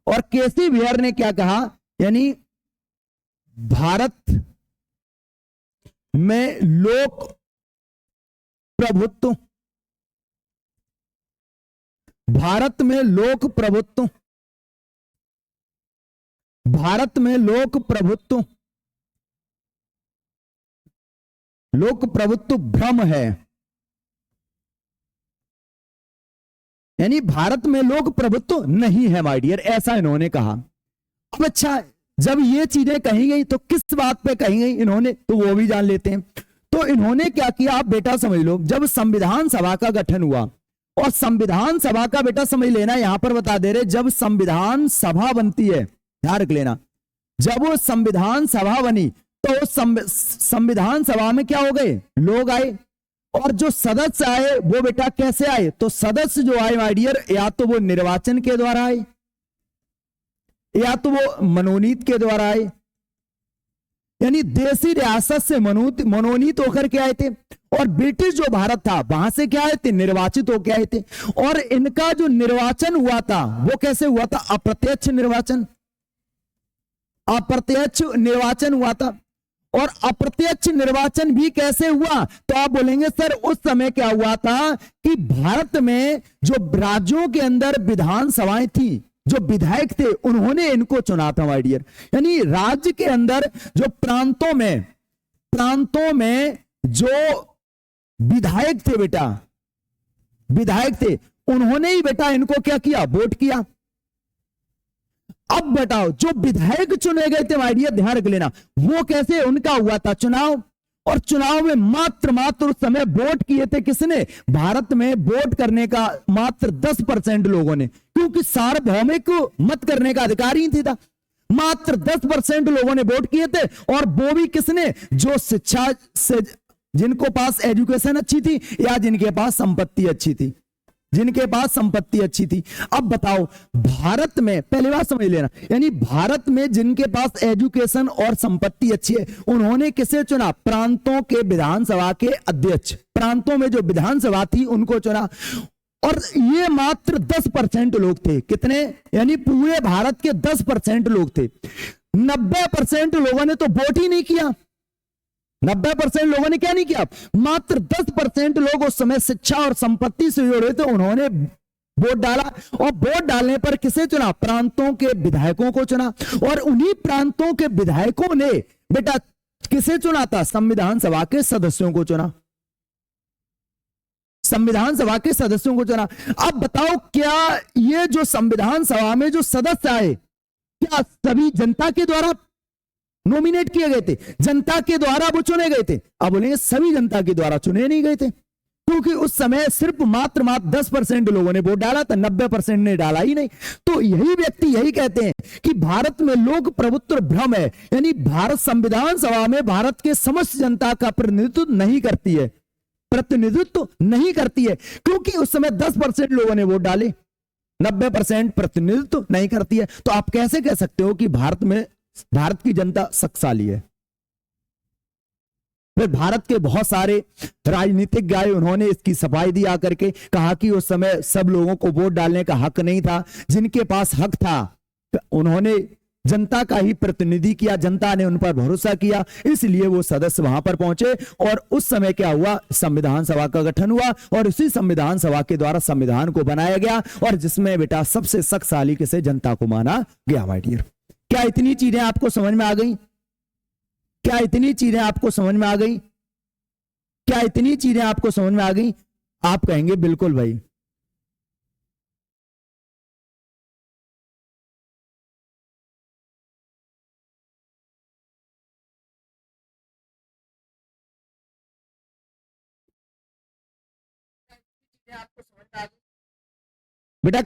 और केसी वेयर ने क्या कहा? यानी भारत में लोक प्रभुत्व, भारत में लोक प्रभुत्व भारत में लोक प्रभुत्व भ्रम है, यानी भारत में लोक प्रभुत्व नहीं है माय डियर, ऐसा इन्होंने कहा। अब अच्छा, जब ये चीजें कही गई तो किस बात पे कही गई इन्होंने, तो वो भी जान लेते हैं। तो इन्होंने क्या किया, आप बेटा समझ लो, जब संविधान सभा का गठन हुआ, और संविधान सभा का बेटा समझ लेना, यहां पर बता दे रहे, जब संविधान सभा बनती है, ध्यान रख लेना, जब वो संविधान सभा बनी तो संविधान सभा में क्या हो गए, लोग आए, और जो सदस्य आए वो बेटा कैसे आए, तो सदस्य जो आए माय डियर, या तो वो निर्वाचन के द्वारा आए, या तो वो मनोनीत के द्वारा आए, यानी देशी रियासत से मनोनीत होकर के आए थे, और ब्रिटिश जो भारत था वहां से क्या आए थे, निर्वाचित होकर आए थे। और इनका जो निर्वाचन हुआ था वो कैसे हुआ था, अप्रत्यक्ष निर्वाचन, अप्रत्यक्ष निर्वाचन हुआ था। और अप्रत्यक्ष निर्वाचन भी कैसे हुआ, तो आप बोलेंगे सर उस समय क्या हुआ था कि भारत में जो राज्यों के अंदर विधानसभाएं थी, जो विधायक थे उन्होंने इनको चुना था माय डियर, यानी राज्य के अंदर जो प्रांतों में जो विधायक थे बेटा, विधायक थे, उन्होंने ही बेटा इनको क्या किया, वोट किया। अब बताओ, जो विधायक चुने गए थे माय डियर, ध्यान रख लेना, वो कैसे उनका हुआ था चुनाव, और चुनाव में मात्र उस समय वोट किए थे किसने, भारत में वोट करने का मात्र 10% लोगों ने, क्योंकि सार्वभौमिक मत करने का अधिकार ही था, मात्र 10% लोगों ने वोट किए थे, और वो भी किसने, जो शिक्षा से, जिनको पास एजुकेशन अच्छी थी, या जिनके पास संपत्ति अच्छी थी, जिनके पास संपत्ति अच्छी थी। अब बताओ, भारत में पहली बात समझ लेना, यानी भारत में जिनके पास एजुकेशन और संपत्ति अच्छी है, उन्होंने किसे चुना, प्रांतों के विधानसभा के अध्यक्ष, प्रांतों में जो विधानसभा थी उनको चुना। और ये मात्र 10% लोग थे, कितने, यानी पूरे भारत के 10% लोग थे, 90% लोगों ने तो वोट ही नहीं किया, 90% लोगों ने क्या नहीं किया, मात्र 10% लोग उस समय शिक्षा और संपत्ति से जुड़े थे, उन्होंने वोट डाला, और वोट डालने पर किसे चुना, प्रांतों के विधायकों को चुना। और उन्हीं प्रांतों के विधायकों ने बेटा किसे चुना था, संविधान सभा के सदस्यों को चुना, संविधान सभा के सदस्यों को चुना। अब बताओ, क्या ये जो संविधान सभा में जो सदस्य आए, क्या सभी जनता के द्वारा नॉमिनेट किए गए थे, जनता के द्वारा वो चुने गए थे? अब बोलेंगे सभी जनता के द्वारा चुने नहीं गए थे, क्योंकि उस समय सिर्फ मात्र 10% लोगों ने वोट डाला था, 90% ने डाला ही नहीं। तो यही व्यक्ति यही कहते हैं कि भारत में लोक प्रभुत्व भ्रम है, यानी भारत संविधान सभा में भारत के समस्त जनता का प्रतिनिधित्व नहीं करती है, प्रतिनिधित्व नहीं करती है, क्योंकि उस समय 10% लोगों ने वोट डाले, 90% प्रतिनिधित्व नहीं करती है। तो आप कैसे कह सकते हो कि भारत की जनता शक्तिशाली है? फिर भारत के बहुत सारे राजनीतिक गाय, उन्होंने इसकी सफाई दी आकर के, कहा कि उस समय सब लोगों को वोट डालने का हक नहीं था, जिनके पास हक था उन्होंने जनता का ही प्रतिनिधि किया, जनता ने उन पर भरोसा किया, इसलिए वो सदस्य वहां पर पहुंचे। और उस समय क्या हुआ, संविधान सभा का गठन हुआ, और उसी संविधान सभा के द्वारा संविधान को बनाया गया, और जिसमें बेटा सबसे शक्तिशाली किसे, जनता को माना गया माय डियर। क्या इतनी चीजें आपको समझ में आ गई? क्या इतनी चीजें आपको समझ में आ गई? क्या इतनी चीजें आपको समझ में आ गई? आप कहेंगे बिल्कुल भाई। बेटा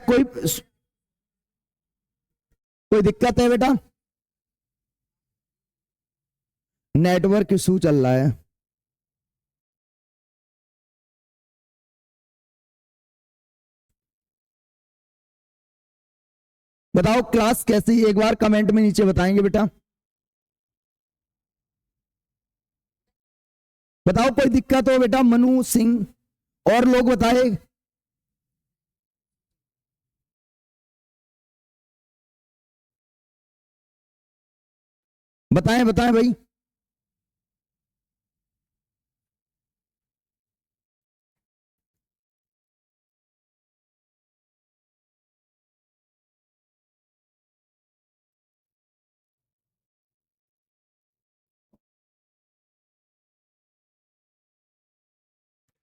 कोई दिक्कत है बेटा? नेटवर्क इशू चल रहा है। बताओ क्लास कैसी, एक बार कमेंट में नीचे बताएंगे बेटा। बताओ कोई दिक्कत हो बेटा, मनु सिंह और लोग बताए। बताएं बताएं भाई।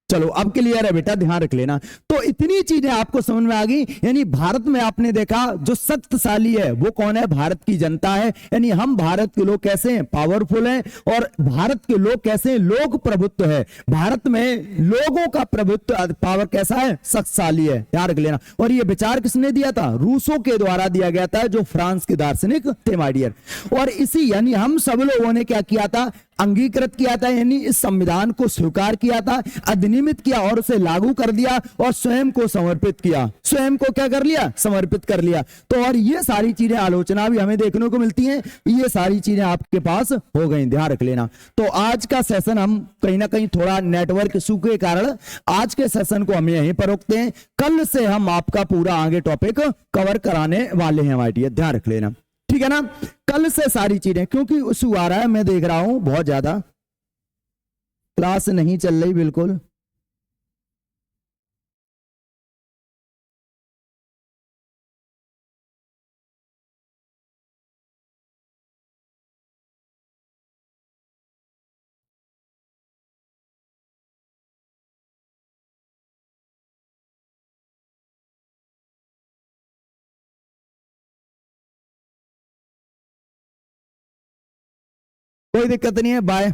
चलो अब क्लियर है बेटा, ध्यान रख लेना। तो इतनी चीजें आपको समझ में आ गई। यानी भारत में आपने देखा जो शक्तिशाली है वो कौन है, भारत की जनता है। यानी हम भारत के लोग कैसे हैं, पावरफुल हैं। और भारत के लोग कैसे हैं, लोक प्रभुत्व है। भारत में लोगों का प्रभुत्व पावर कैसा है, शक्तिशाली है, ध्यान रख लेना। और ये विचार किसने दिया था, रूसों के द्वारा दिया गया था, जो फ्रांस के दार्शनिक थे माय डियर। और इसी यानी हम सब लोगों ने क्या किया था, अंगीकृत किया था, यानी इस संविधान को स्वीकार किया था, अधिनियमित किया और उसे लागू कर दिया और स्वयं को समर्पित किया। स्वयं को क्या कर लिया, समर्पित कर लिया। तो और ये सारी चीजें आलोचना भी हमें देखने को मिलती हैं, ये सारी चीजें आपके पास हो गई, ध्यान रख लेना। तो आज का सेशन हम कहीं ना कहीं थोड़ा नेटवर्क इशू के कारण आज के सेशन को हम यहीं पर रोकते हैं। कल से हम आपका पूरा आगे टॉपिक कवर कराने वाले हैं हमारे लिए, ध्यान रख लेना, ठीक है ना। कल से सारी चीजें, क्योंकि इशू आ रहा है मैं देख रहा हूं बहुत ज्यादा, क्लास नहीं चल रही बिल्कुल। कोई दिक्कत नहीं है, बाय।